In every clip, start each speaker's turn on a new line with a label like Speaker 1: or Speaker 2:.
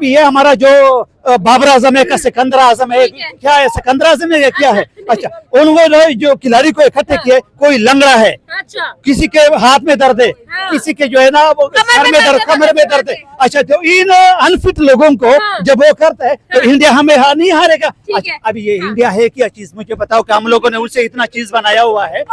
Speaker 1: ये हमारा जो बाबर आजम है का सिकंदर आजम है, क्या है सिकंदर आजम है या क्या है? अच्छा, उन्होंने जो खिलाड़ी को इकट्ठे किए, कोई लंगड़ा है,
Speaker 2: अच्छा,
Speaker 1: किसी के हाथ में दर्द है, किसी के जो है ना वो सर में दर्द, कमर में दर्द है। अच्छा, तो इन अनफिट लोगों को जब वो करता है तो इंडिया हमें नहीं हारेगा। अच्छा, अभी ये इंडिया है क्या चीज, मुझे बताओ कि हम लोगों ने उनसे इतना चीज बनाया हुआ है।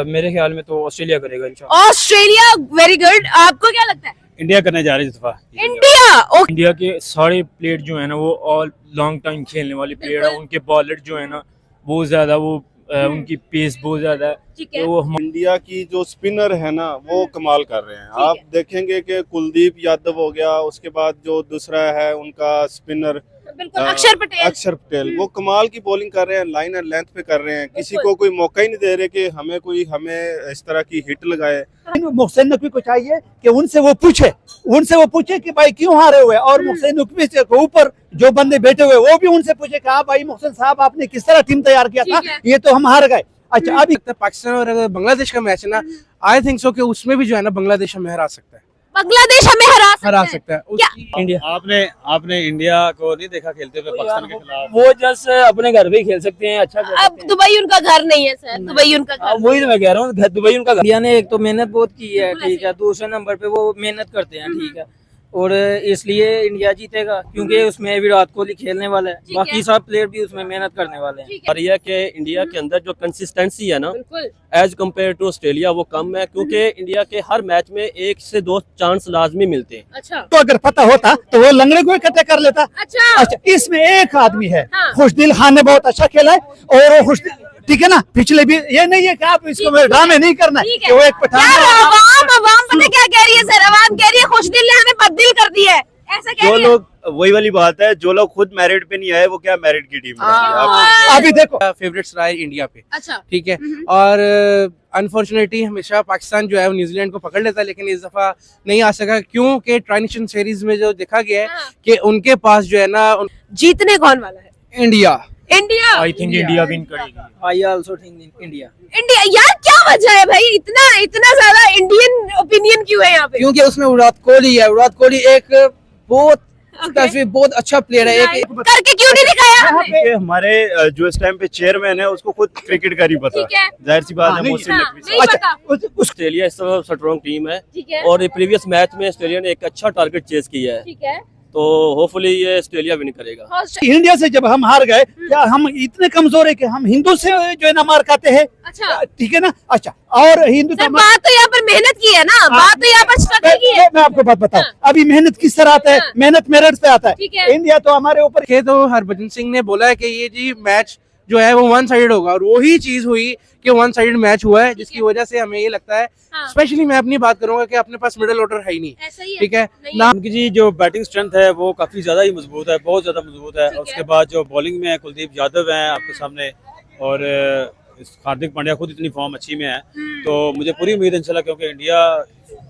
Speaker 3: मेरे ख्याल में तो ऑस्ट्रेलिया करेगा इंशाल्लाह।
Speaker 2: Australia, very good. आपको क्या लगता है?
Speaker 4: इंडिया करने जा रही है इस दफा।
Speaker 2: इंडिया,
Speaker 4: इंडिया के सारे प्लेयर जो है ना वो ऑल लॉन्ग टाइम खेलने वाले प्लेयर है। उनके बॉलर जो है ना बहुत ज्यादा उनकी पेस बहुत ज्यादा है।
Speaker 2: तो
Speaker 4: वो
Speaker 5: इंडिया की जो स्पिनर है ना वो कमाल कर रहे हैं। आप देखेंगे कि कुलदीप यादव हो गया, उसके बाद जो दूसरा है उनका स्पिनर
Speaker 2: बिल्कुल अक्षर पटेल,
Speaker 5: वो कमाल की बॉलिंग कर रहे हैं, लाइन एंड लेंथ पे कर रहे हैं। किसी को कोई मौका ही नहीं दे रहे कि हमें इस तरह की हिट लगाए।
Speaker 1: मोहसिन नकवी को चाहिए कि उनसे वो पूछे कि भाई क्यों हारे हुए, और मोहसिन नकवी से ऊपर जो बंदे बैठे हुए वो भी उनसे पूछे कि हाँ भाई मोहसिन साहब आपने किस तरह टीम तैयार किया था, ये तो हम हार गए। अच्छा, अभी
Speaker 6: पाकिस्तान और अगर बांग्लादेश का मैच है ना, आई थिंक सो कि उसमें भी जो है ना बांग्लादेश हमें हरा सकता है।
Speaker 2: बांग्लादेश हमें हरा सकता है।
Speaker 4: इंडिया आपने इंडिया को नहीं देखा खेलते हुए पाकिस्तान के खिलाफ?
Speaker 3: वो जस्ट अपने घर पे ही खेल सकते हैं, अच्छा कर
Speaker 2: अब
Speaker 3: सकते हैं।
Speaker 2: दुबई उनका घर नहीं है सर, दुबई उनका घर।
Speaker 3: वही तो मैं कह रहा हूँ, दुबई उनका घर। इंडिया ने एक तो मेहनत बहुत की है, ठीक है, दूसरे नंबर पे वो मेहनत करते हैं, ठीक है, और इसलिए इंडिया जीतेगा क्योंकि उसमें विराट कोहली खेलने वाला है, बाकी सब प्लेयर भी उसमें मेहनत करने वाले हैं।
Speaker 7: और यह कि इंडिया के अंदर जो कंसिस्टेंसी है ना एज कम्पेयर टू ऑस्ट्रेलिया वो कम है, क्योंकि इंडिया के हर मैच में 1 से 2 चांस लाजमी मिलते हैं।
Speaker 2: अच्छा,
Speaker 1: तो अगर पता होता तो वो लंगड़े को इकट्ठे कर लेता।
Speaker 2: अच्छा,
Speaker 1: इसमें एक आदमी है, खुशदिल खान ने बहुत अच्छा खेला है, और वो खुशदिल, ठीक है ना, पिछले भी ये नहीं है कि आप इसको ड्रामे नहीं करना है कि वो एक पठान।
Speaker 2: अवाम पता क्या कह रही है सर? अवाम कह रही है खुशदिल ने हमें बददिल कर दिया है, ऐसा कह
Speaker 8: जो
Speaker 2: रही है।
Speaker 8: लोग, वही वाली बात है, जो लोग खुद मेरिट पे नहीं आए वो क्या मेरिट की टीम
Speaker 1: अभी देखो
Speaker 6: फेवरेट्स रहा है इंडिया पे,
Speaker 2: अच्छा,
Speaker 6: ठीक है, और अनफॉर्चुनेटली हमेशा पाकिस्तान जो है वो न्यूजीलैंड को पकड़ लेता है, लेकिन इस दफा नहीं आ सका क्योंकि ट्रांजिशन सीरीज में जो देखा गया है कि उनके पास जो है ना
Speaker 2: जीतने कौन वाला है?
Speaker 6: India.
Speaker 4: I think India win करेगी।
Speaker 3: I also think India.
Speaker 2: यार क्या वजह है भाई, इतना ज्यादा इंडियन ओपिनियन क्यों है यहाँ पे?
Speaker 6: क्योंकि उसमें विराट कोहली है। विराट कोहली एक बहुत अच्छा प्लेयर है।
Speaker 2: करके क्यों नहीं दिखाया हमें?
Speaker 8: हमारे जो इस टाइम पे चेयरमैन है उसको खुद क्रिकेट का नहीं पता,
Speaker 2: ठीक है।
Speaker 8: जाहिर सी बात है।
Speaker 1: नहीं,
Speaker 8: मोहसिन नकवी
Speaker 2: नहीं
Speaker 8: साहब।
Speaker 2: पता।
Speaker 7: ऑस्ट्रेलिया इस समय स्ट्रॉन्ग टीम है,
Speaker 2: ठीक है,
Speaker 7: और प्रीवियस मैच में ऑस्ट्रेलिया ने एक अच्छा टारगेट चेस किया है,
Speaker 2: ठीक है,
Speaker 7: तो होपफुली ये ऑस्ट्रेलिया विन करेगा।
Speaker 1: इंडिया से जब हम हार गए, क्या हम इतने कमजोर है कि हम हिंदू से जो है ना मार खाते हैं?
Speaker 2: अच्छा,
Speaker 1: ठीक है ना। अच्छा, और हिंदू
Speaker 2: सर बात तो यहाँ पर मेहनत की है ना, बात तो यहाँ पर स्ट्रगल की है।
Speaker 1: मैं आपको बात बताऊं, अभी मेहनत किस तरह आता है? मेहनत मेरिट पे आता
Speaker 2: ठीक
Speaker 1: है।
Speaker 2: है।
Speaker 1: इंडिया तो हमारे ऊपर
Speaker 6: के तो हरभजन सिंह ने बोला है कि ये जी मैच जो है वो वन साइडेड होगा, और वही चीज हुई कि वन साइडेड मैच हुआ है, जिसकी वजह से हमें ये लगता है, स्पेशली मैं अपनी बात करूंगा कि अपने पास मिडिल ऑर्डर है ही नहीं,
Speaker 2: ऐसा ही है।
Speaker 6: ठीक है
Speaker 2: नहीं
Speaker 6: ना।
Speaker 4: उनकी जी जो बैटिंग स्ट्रेंथ है वो काफी ज्यादा ही मजबूत है, बहुत ज्यादा मजबूत है।
Speaker 2: ठीक
Speaker 4: और उसके
Speaker 2: है।
Speaker 4: बाद जो बॉलिंग में है कुलदीप यादव है आपके सामने, और हार्दिक पांड्या खुद इतनी फॉर्म अच्छी में है, तो मुझे पूरी उम्मीद है इंशाल्लाह, क्योंकि इंडिया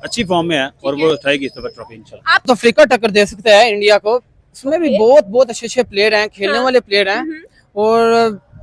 Speaker 4: अच्छी फॉर्म में है और वो उठाएगी इस दफा ट्रॉफी इंशाल्लाह।
Speaker 6: आप तो अफ्रीका टक्कर दे सकते हैं इंडिया को, उसमें भी बहुत अच्छे प्लेयर हैं, खेलने वाले प्लेयर हैं, और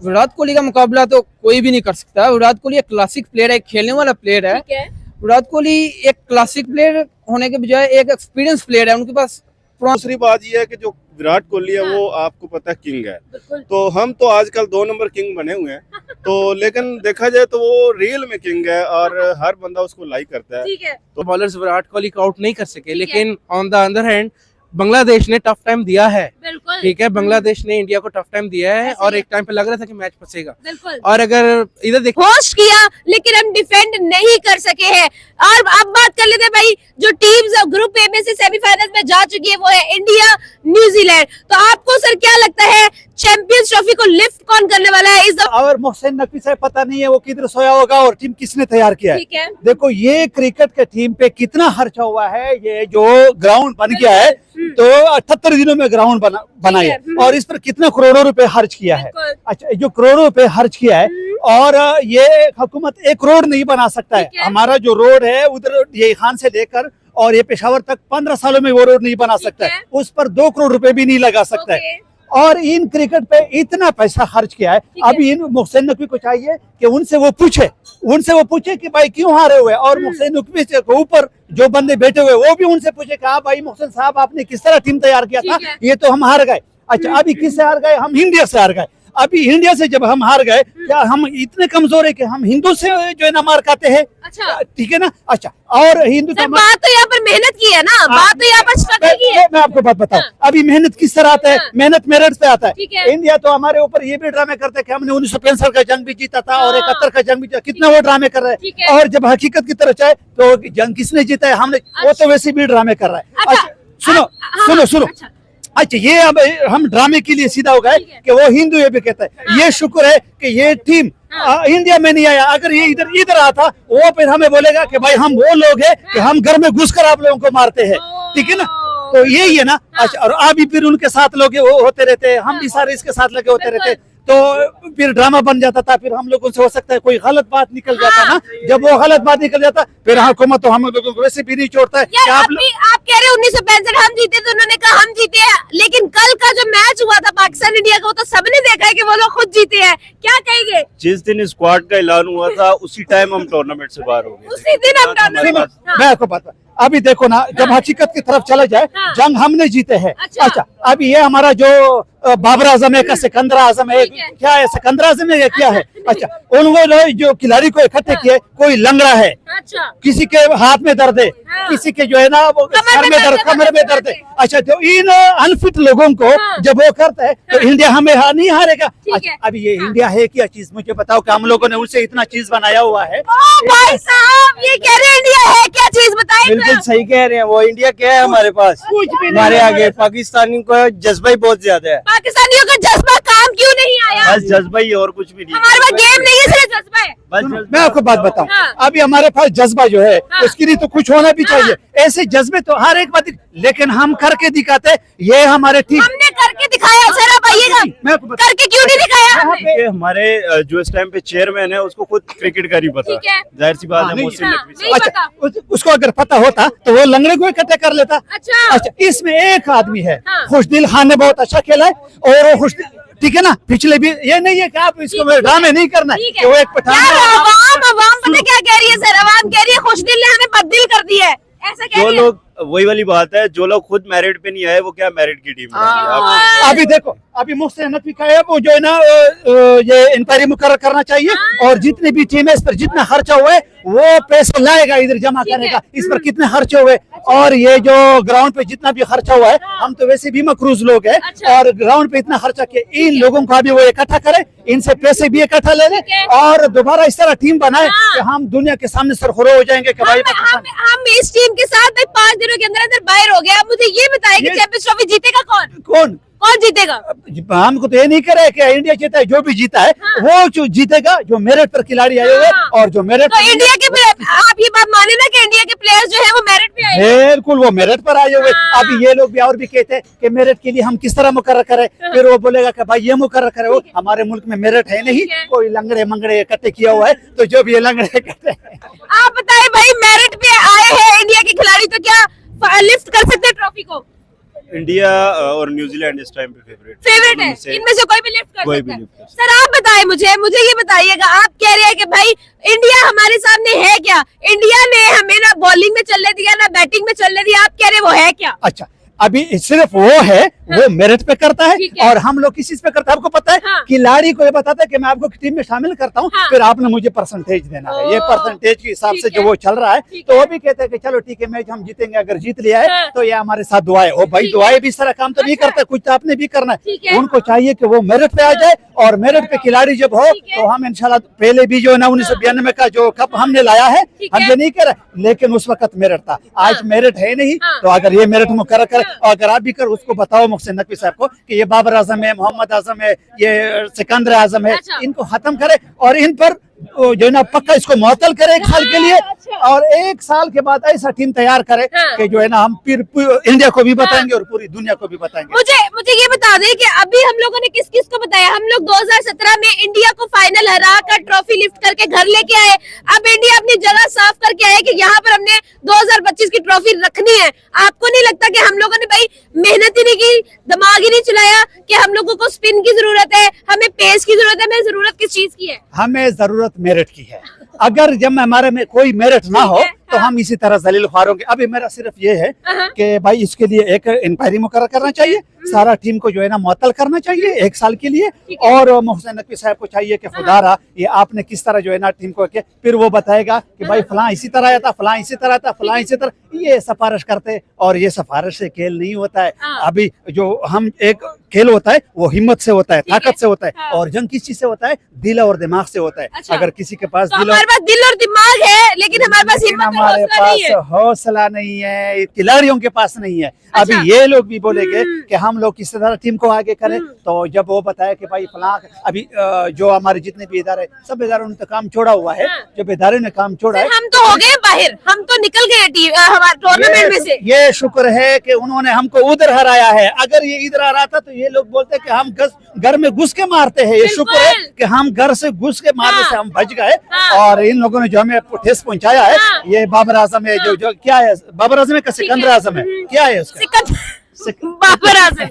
Speaker 6: विराट कोहली का मुकाबला तो कोई भी नहीं कर सकता। विराट कोहली एक क्लासिक प्लेयर है, खेलने वाला प्लेयर है।
Speaker 2: ठीक है,
Speaker 6: विराट कोहली एक क्लासिक प्लेयर होने के बजाय एक एक्सपीरियंस प्लेयर है, उनके पास
Speaker 5: दूसरी बात यह है कि जो विराट कोहली है वो आपको पता है किंग है, तो हम तो आजकल 2 नंबर किंग बने हुए हैं, तो लेकिन देखा जाए तो वो रियल में किंग है और हर बंदा उसको लाइक करता है।
Speaker 2: ठीक है,
Speaker 6: तो बॉलर्स विराट कोहली को आउट नहीं कर सके, लेकिन on the other hand Bangladesh ने टफ टाइम दिया है,
Speaker 2: बिल्कुल,
Speaker 6: ठीक है, बांग्लादेश ने इंडिया को टफ टाइम दिया है, और एक टाइम पे लग रहा था कि मैच फंसेगा,
Speaker 2: बिल्कुल।
Speaker 6: और अगर इधर देखो
Speaker 2: होस्ट किया लेकिन हम डिफेंड नहीं कर सके हैं। और अब बात कर लेते हैं भाई, जो टीम्स ग्रुप ए में से सेमीफाइनल में जा चुकी है वो है इंडिया, न्यूजीलैंड। तो आपको सर क्या लगता है चैंपियंस ट्रॉफी को लिफ्ट कौन करने वाला है इस दफा?
Speaker 1: और मोहसिन नकवी से पता नहीं है वो किधर सोया होगा और टीम किसने तैयार किया है।
Speaker 2: ठीक है,
Speaker 1: देखो ये क्रिकेट के टीम पे कितना खर्चा हुआ है, ये जो ग्राउंड बन गया है तो 78 दिनों में ग्राउंड बना है, और इस पर कितना करोड़ों रुपए खर्च किया है। अच्छा, जो करोड़ों रुपए खर्च किया है, और ये हुकूमत एक रोड नहीं बना सकता है। हमारा जो रोड है उधर ये खान से लेकर और ये पेशावर तक 15 सालों में वो रोड नहीं बना सकता है, उस पर 2 करोड़ रुपए भी नहीं लगा सकता है। और इन क्रिकेट पे इतना पैसा खर्च किया है, अभी इन मोहसिन नकवी को चाहिए कि उनसे वो पूछे कि भाई क्यों हारे हुए, और मोहसिन नकवी से ऊपर जो बंदे बैठे हुए वो भी उनसे पूछे कि हाँ भाई मोहसिन साहब आपने किस तरह टीम तैयार किया था,
Speaker 2: ठीक है।
Speaker 1: ये तो हम हार गए। अच्छा अभी किससे हार गए? हम इंडिया से हार गए। अभी इंडिया से जब हम हार गए, क्या हम इतने कमजोर है कि हम हिंदू से जो है ना मार खाते हैं?
Speaker 2: अच्छा
Speaker 1: ठीक है ना। अच्छा और हिंदू
Speaker 2: सर, बात तो यहाँ पर मेहनत की है ना, बात तो यहाँ पर स्ट्रगल की है।
Speaker 1: मैं आपको बात बताऊं,
Speaker 2: हाँ।
Speaker 1: अभी मेहनत किस तरह आता है?
Speaker 2: हाँ।
Speaker 1: मेहनत मेरिट पे आता
Speaker 2: ठीक
Speaker 1: है।
Speaker 2: है।
Speaker 1: इंडिया तो हमारे ऊपर ये भी ड्रामे करते हैं कि हमने 1965 का जंग भी जीता था और
Speaker 2: हाँ।
Speaker 1: 71 का जंग भी जीता, कितना वो ड्रामे कर रहे
Speaker 2: ठीक
Speaker 1: हैं।
Speaker 2: है।
Speaker 1: और जब हकीकत की तरफ जाए तो जंग किसने जीता है? हमने। वो तो वैसे भी ड्रामे कर रहा है।
Speaker 2: अच्छा,
Speaker 1: सुनो
Speaker 2: हाँ,
Speaker 1: सुनो सुनो।
Speaker 2: अच्छा।
Speaker 1: अच्छा ये अब हम ड्रामे के लिए सीधा हो गए
Speaker 2: ठीक है।
Speaker 1: कि वो हिंदू ये भी कहता है। ये शुक्र है कि ये टीम इंडिया में नहीं आया। अगर ये इधर आता वो फिर हमें बोलेगा कि भाई हम वो लोग हैं कि हम घर में घुसकर आप लोगों को मारते हैं। ठीक है ना। तो यही है ना। अच्छा और अभी फिर उनके साथ लोग वो होते रहते हैं, हम भी सारे इसके साथ लगे होते रहते हैं, तो फिर ड्रामा बन जाता था। फिर हम लोगों से हो सकता है कोई गलत बात निकल जाता ना। जब वो गलत बात निकल जाता फिर हुकूमत तो हम लोगों को वैसे भी नहीं छोड़ता है कि
Speaker 2: यार
Speaker 1: आप
Speaker 2: आप कह रहे हैं 1965 हम जीते तो उन्होंने कहा हम जीते हैं, लेकिन कल का जो मैच हुआ था पाकिस्तान इंडिया का वो तो सबने देखा है कि वो लोग खुद जीते हैं। क्या कहेंगे?
Speaker 8: जिस दिन स्क्वाड का ऐलान हुआ था उसी टाइम हम टूर्नामेंट से बाहर हो गए थे।
Speaker 2: उसी दिन हम
Speaker 8: हमारे
Speaker 2: टूर्नामेंट
Speaker 8: पास-
Speaker 1: मैं आपको बात अभी देखो ना, जब हकीकत की तरफ चला जाए
Speaker 2: हाँ।
Speaker 1: जंग हमने जीते हैं।
Speaker 2: अच्छा।
Speaker 1: अच्छा अभी ये हमारा जो बाबर आजम है का सिकंदर आजम है,
Speaker 2: ठीक है।
Speaker 1: क्या है सिकंदर आजम है या क्या है? अच्छा उन्होंने जो खिलाड़ी को इकट्ठे किए, कोई लंगड़ा है,
Speaker 2: अच्छा
Speaker 1: किसी के हाथ में दर्द है,
Speaker 2: हाँ।
Speaker 1: किसी के जो है ना वो
Speaker 2: कमर
Speaker 1: सर
Speaker 2: में
Speaker 1: में
Speaker 2: दर्द
Speaker 1: दर्द,
Speaker 2: है,
Speaker 1: कमर में दर्द है। अच्छा तो इन अनफिट लोगों को
Speaker 2: हाँ।
Speaker 1: जब वो करता है तो इंडिया हमें नहीं हारेगा।
Speaker 2: ठीक
Speaker 1: अच्छा,
Speaker 2: है।
Speaker 1: अभी ये
Speaker 2: हाँ।
Speaker 1: इंडिया है क्या चीज? मुझे बताओ कि हम लोगों ने उनसे इतना चीज बनाया हुआ है।
Speaker 2: ओ भाई साहब, ये कह रहे हैं इंडिया है क्या चीज? बताइए
Speaker 3: बिल्कुल
Speaker 2: जरा।
Speaker 3: सही कह रहे हैं वो। इंडिया क्या है हमारे पास?
Speaker 1: कुछ भी नहीं
Speaker 3: हमारे
Speaker 1: है
Speaker 3: आगे पाकिस्तानी को जज्बा ही बहुत ज्यादा है।
Speaker 2: पाकिस्तानियों का जज्बा काम क्यों नहीं आया?
Speaker 8: बस जज्बा ही और कुछ भी नहीं।
Speaker 2: हमारे पास गेम नहीं है, सिर्फ जज्बा है।
Speaker 8: बस
Speaker 1: सुनो,
Speaker 8: जज्बा।
Speaker 1: मैं आपको बात बताऊं,
Speaker 2: हाँ।
Speaker 1: अभी हमारे पास जज्बा जो है
Speaker 2: हाँ।
Speaker 1: उसके लिए तो कुछ होना भी
Speaker 2: हाँ।
Speaker 1: चाहिए। ऐसे जज्बे तो हर एक बात, लेकिन हम करके दिखाते। ये हमारे टीम
Speaker 2: हमने करके दिखाया सर, आप आइएगा।
Speaker 1: मैं आपको बता-
Speaker 2: करके क्यों नहीं दिखाया हमने?
Speaker 8: देखिए, हमारे जो इस टाइम पे चेयरमैन है उसको खुद क्रिकेट का नहीं पता।
Speaker 2: ठीक है।
Speaker 8: जाहिर सी बात
Speaker 1: हाँ,
Speaker 8: है
Speaker 1: नहीं,
Speaker 8: मोहसिन
Speaker 2: हाँ,
Speaker 8: नकवी साहब।
Speaker 2: नहीं
Speaker 1: अच्छा
Speaker 2: पता।
Speaker 1: उसको अगर पता होता तो वो लंगड़े को इकट्ठा कर लेता।
Speaker 2: अच्छा।
Speaker 1: अच्छा इसमें एक आदमी है
Speaker 2: हाँ।
Speaker 1: खुशदिल खान ने बहुत अच्छा खेला है और वो खुश, ठीक है ना। पिछले भी ये नहीं है कि आप इसको
Speaker 2: ठीक है।
Speaker 1: ड्रामे नहीं करना है
Speaker 2: ठीक
Speaker 1: कि वो एक पठान
Speaker 2: यार
Speaker 1: है।
Speaker 2: अवाम पता क्या कह रही है सर? अवाम कह रही है खुशदिल ने हमें बददिल कर दिया है, ऐसा कह
Speaker 8: जो
Speaker 2: रही है।
Speaker 8: लोग वही वाली बात है, जो लोग खुद मेरिट पे नहीं आए वो क्या मेरिट की टीम बनाएंगे? आप-
Speaker 1: अभी देखो अभी मोहसिन नकवी का है वो जो है ना ये इंक्वायरी मुकर्रर करना चाहिए और जितने भी टीम है इस पर जितना खर्चा हुआ है वो पैसे लाएगा इधर जमा
Speaker 2: ठीक है।
Speaker 1: करेगा। इस पर कितने खर्चे हुए और ये जो ग्राउंड पे जितना भी खर्चा हुआ है, हम तो वैसे भी मकरूज लोग हैं
Speaker 2: अच्छा।
Speaker 1: और ग्राउंड पे इतना खर्चा किया, इन लोगों को अभी वो इकट्ठा करे, इनसे पैसे भी इकट्ठा ले ले
Speaker 2: ठीक है।
Speaker 1: और दोबारा इस तरह टीम बनाए
Speaker 2: हाँ।
Speaker 1: कि हम दुनिया के सामने सरखुरो हो जाएंगे कि भाई
Speaker 2: हम इस टीम के साथ भाई 5 दिनों के अंदर अंदर बाहर हो गया। अब मुझे ये बताइए कि
Speaker 1: ये-
Speaker 2: चैंपियंस ट्रॉफी जीतेगा कौन?
Speaker 1: कौन
Speaker 2: जीतेगा?
Speaker 1: हमको तो ये नहीं करे कि इंडिया जीता है, जो भी जीता है
Speaker 2: हाँ।
Speaker 1: वो जो जीतेगा जो मेरिट पर खिलाड़ी आए हुए
Speaker 2: हाँ।
Speaker 1: और जो मेरिट
Speaker 2: तो इंडिया के आप ये बात माने ना कि इंडिया के प्लेयर्स जो है वो मेरिट पे आए हैं?
Speaker 1: बिल्कुल वो मेरिट पर आए हुए।
Speaker 2: हाँ।
Speaker 1: अभी ये लोग भी और भी कहते हैं कि मेरिट के लिए हम किस तरह मुकर्रर करें, फिर वो बोलेगा कि भाई ये मुकर्रर करे। वो हमारे मुल्क में मेरिट है नहीं,
Speaker 2: ठीक है।
Speaker 1: कोई लंगड़े मंगड़े इकट्ठे किया हुआ है, तो जो भी ये लंगड़े इकट्ठे
Speaker 2: आप बताइए भाई, मेरिट पे आए हैं इंडिया के खिलाड़ी तो क्या लिफ्ट कर सकते हैं ट्रॉफी को?
Speaker 8: इंडिया और न्यूजीलैंड इस टाइम पे
Speaker 2: फेवरेट है, इनमें से कोई भी लिफ्ट कर
Speaker 8: कोई
Speaker 2: सकता
Speaker 8: भी
Speaker 2: है।
Speaker 8: लिफ्ट कर सकता
Speaker 2: सर आप बताएं मुझे ये बताइएगा, आप कह रहे हैं कि भाई इंडिया हमारे सामने है क्या? इंडिया ने हमें ना बॉलिंग में चलने दिया ना बैटिंग में चलने दिया, आप कह रहे हैं वो है क्या?
Speaker 1: अच्छा अभी सिर्फ वो है, वो मेरिट पे करता है
Speaker 2: ठीक है।
Speaker 1: और हम लोग किस चीज पे करते हैं आपको पता है?
Speaker 2: हाँ।
Speaker 1: खिलाड़ी को ये बताता है कि मैं आपको टीम में शामिल करता हूँ,
Speaker 2: हाँ।
Speaker 1: फिर आपने मुझे परसेंटेज देना है। ये
Speaker 2: ओह,
Speaker 1: परसेंटेज के हिसाब से
Speaker 2: ठीक
Speaker 1: जो
Speaker 2: है।
Speaker 1: वो चल रहा है,
Speaker 2: ठीक
Speaker 1: तो वो
Speaker 2: है।
Speaker 1: भी कहते हैं कि चलो ठीक है मैच हम जीतेंगे, अगर जीत लिया है
Speaker 2: हाँ।
Speaker 1: तो ये हमारे साथ दुआएं। ओ भाई
Speaker 2: ठीक है।
Speaker 1: दुआएं भी इस तरह काम तो नहीं
Speaker 2: अच्छा।
Speaker 1: करते, कुछ तो आपने भी करना
Speaker 2: ठीक
Speaker 1: है।
Speaker 2: है।
Speaker 1: उनको चाहिए कि वो मेरिट पे आ जाए और मेरिट पे खिलाड़ी जब हो
Speaker 2: ठीक है।
Speaker 1: तो हम इंशाल्लाह पहले भी जो है ना 1992 का जो कप हमने लाया है,
Speaker 2: ठीक
Speaker 1: हम
Speaker 2: है।
Speaker 1: ये नहीं कर रहे, लेकिन उस वक्त मेरिट था, आज
Speaker 2: हाँ।
Speaker 1: मेरिट है नहीं।
Speaker 2: हाँ।
Speaker 1: तो अगर ये मेरिट मुकर्रर करे और अगर आप भी कर उसको बताओ मोहसिन नकवी साहब को कि ये बाबर आजम है, मोहम्मद आजम है, ये सिकंदर आजम है,
Speaker 2: अच्छा।
Speaker 1: इनको खत्म करे और इन पर जो है ना पक्का इसको मुअत्तल करे 1 साल के लिए
Speaker 2: अच्छा।
Speaker 1: और 1 साल के बाद ऐसा टीम तैयार करे
Speaker 2: हाँ।
Speaker 1: कि जो है ना हम फिर इंडिया को भी बताएंगे और पूरी दुनिया को भी बताएंगे।
Speaker 2: मुझे ये बता दें कि अभी हम लोगों ने किस किस को बताया? हम लोग 2017 में इंडिया को फाइनल हरा कर ट्रॉफी लिफ्ट करके घर लेके आए। अब इंडिया अपनी जगह साफ करके आए कि यहाँ पर हमने 2025 की ट्रॉफी रखनी है। आपको नहीं लगता कि हम लोगों ने भाई मेहनत ही नहीं की, दिमाग ही नहीं चलाया कि हम लोगों को स्पिन की जरूरत है, हमें पेस की जरूरत है, हमें जरूरत किस चीज की है?
Speaker 1: हमें जरूरत मेरिट की है। अगर जब हमारे में कोई मेरिट ना हो
Speaker 2: ठीक है,
Speaker 1: तो हम इसी तरह जलील ख्वारों के। अभी मेरा सिर्फ ये है कि भाई इसके लिए एक इंक्वायरी मुकर्रर करना चाहिए, सारा टीम को जो है ना मुअत्तल करना चाहिए 1 साल के लिए, और मोहसिन नकवी साहब को चाहिए कि खुदारा ये आपने किस तरह जो है ना टीम को के फिर वो बताएगा कि भाई फलां इसी तरह आया था, फलां इसी तरह था, फलां इसी तरह, ये सिफारिश करते, और ये सिफारिश से खेल नहीं होता है। अभी जो हम एक खेल होता है वो हिम्मत से होता है, ताकत से होता है, और जंग किस चीज से होता है? दिल और दिमाग से होता है।
Speaker 2: अच्छा।
Speaker 1: अगर किसी के पास
Speaker 2: तो हमारे पास दिल और दिमाग है, लेकिन हमारे पास हिम्मत और
Speaker 1: हमारे
Speaker 2: हौसला नहीं है।
Speaker 1: पास हौसला नहीं है, खिलाड़ियों के पास नहीं है।
Speaker 2: अच्छा।
Speaker 1: अभी ये लोग भी बोलेंगे कि हम लोग किस तरह टीम को आगे करें, तो जब वो बताए कि भाई फलां, अभी जो हमारे जितने भी इदारे, सब इदारों ने तो काम छोड़ा हुआ है, जब इदारे ने काम छोड़ा है,
Speaker 2: हम तो हो गए बाहर, हम तो निकल गए हमारे टूर्नामेंट में से।
Speaker 1: ये शुक्र है कि उन्होंने हमको उधर हराया है। अगर ये इधर आ रहा था तो ये लोग बोलते कि हम घर में घुस के मारते हैं। ये शुक्र है कि हम घर से घुस के मारने से हम बच गए, और इन लोगों ने जो हमें ठेस पहुंचाया है, ये बाबर आजम है, जो क्या है, बाबर आजम है का सिकंदर आजम है, क्या है उसका?
Speaker 2: बाबर आजम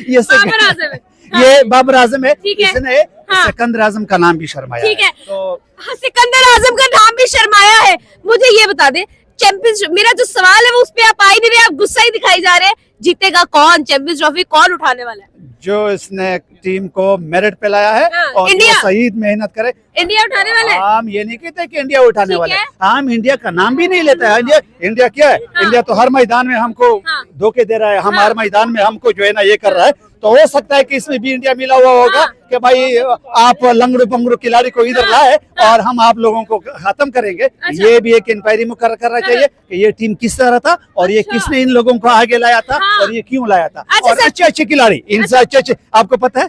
Speaker 1: ये
Speaker 2: बाबर आजम है।
Speaker 1: ये बाबर आजम है,
Speaker 2: ठीक है।
Speaker 1: इसने सिकंदर आजम का नाम भी शर्माया
Speaker 2: ठीक है,
Speaker 1: तो
Speaker 2: सिकंदर आजम का नाम भी शर्माया है। मुझे ये बता दे, चैंपियंस, मेरा जो सवाल है वो उस पे आप आ ही नहीं रहे, आप गुस्सा ही दिखाई जा रहे हैं। जीतेगा कौन? चैंपियंस ट्रॉफी कौन उठाने वाला है?
Speaker 1: जो इसने टीम को मेरिट पे लाया है, और
Speaker 2: इंडिया।
Speaker 1: जो शहीद मेहनत करे,
Speaker 2: इंडिया उठाने वाला है।
Speaker 1: हम ये नहीं कहते कि इंडिया उठाने
Speaker 2: ठीक
Speaker 1: वाले
Speaker 2: है।
Speaker 1: हैं। हम इंडिया का नाम भी नहीं लेते हैं। इंडिया क्या है? इंडिया तो हर मैदान में हमको धोखे दे रहा है, हम हर मैदान में हमको जो है ना ये कर रहा है। तो हो सकता है कि इसमें भी इंडिया मिला हुआ होगा कि भाई आप लंगड़ू पंगड़ू खिलाड़ी को इधर लाए और हम आप लोगों को खत्म करेंगे। ये भी एक इंक्वायरी मुकर्रर करना चाहिए कि ये टीम किस तरह था, और ये किसने इन लोगों को आगे लाया था, और ये क्यों लाया था। और अच्छे अच्छे खिलाड़ी, इनसे अच्छे, आपको पता है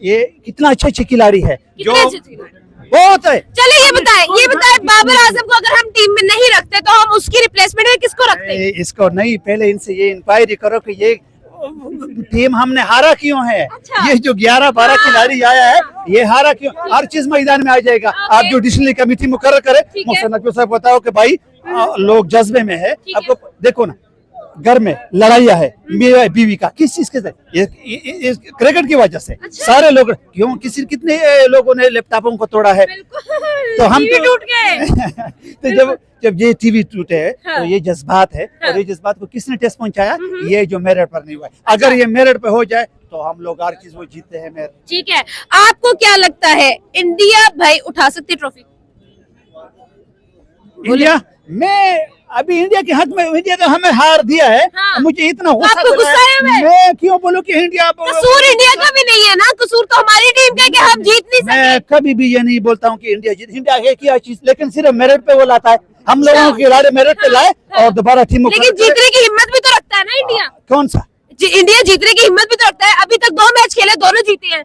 Speaker 1: ये कितना अच्छे खिलाड़ी है, जो बहुत है।
Speaker 2: चले ये बताए बाबर आजम को अगर हम टीम में नहीं रखते तो हम उसकी रिप्लेसमेंट में किसको रखते हैं?
Speaker 1: इसको नहीं, पहले इनसे ये इंक्वायरी करो कि ये टीम हमने हारा क्यों है।
Speaker 2: अच्छा।
Speaker 1: ये जो 11-12 खिलाड़ी आया है, ये हारा क्यों? हर चीज मैदान में आ जाएगा। आप जो डिसीजनरी कमेटी मुकर्रर करे, मोहसिन नकवी साहब बताओ कि भाई लोग जज्बे में है। आपको देखो ना, घर में लड़ाइयाँ है बीवी का, किस चीज के? ये क्रिकेट की वजह से। सारे लोग क्यों, कितने लोगों ने लैपटॉपों को तोड़ा है, तो हम
Speaker 2: टीवी टूट गए।
Speaker 1: तो जब ये टीवी टूटे है, तो ये जज्बात है, और ये जज्बात को किसने टेस्ट पहुंचाया? ये जो मेरिट पर नहीं हुआ है। अगर ये मेरिट पे हो जाए तो हम लोग हर चीज वो जीतते हैं। मेरिट
Speaker 2: ठीक है, आपको क्या लगता है इंडिया भाई उठा सकती ट्रॉफी?
Speaker 1: इंडिया में अभी इंडिया के हक में, इंडिया ने हमें हार दिया है। मुझे इतना गुस्सा
Speaker 2: आपको गुस्सा है?
Speaker 1: मैं क्यों बोलूं कि इंडिया,
Speaker 2: कसूर इंडिया का भी नहीं है ना, कसूर तो हमारी टीम का है कि हम जीत नहीं
Speaker 1: मैं
Speaker 2: सके।
Speaker 1: कभी भी ये नहीं बोलता हूँ कि इंडिया जीत। इंडिया है क्या चीज, लेकिन सिर्फ मेरिट पे वो लाता है। हम लोगों के खिलाड़ी मेरिट पे लाए और दोबारा टीम,
Speaker 2: लेकिन जीतने की हिम्मत भी तो रखता है ना इंडिया।
Speaker 1: कौन सा?
Speaker 2: इंडिया जीतने की हिम्मत भी तो रखता है। अभी तक 2 मैच खेले, दोनों जीते हैं।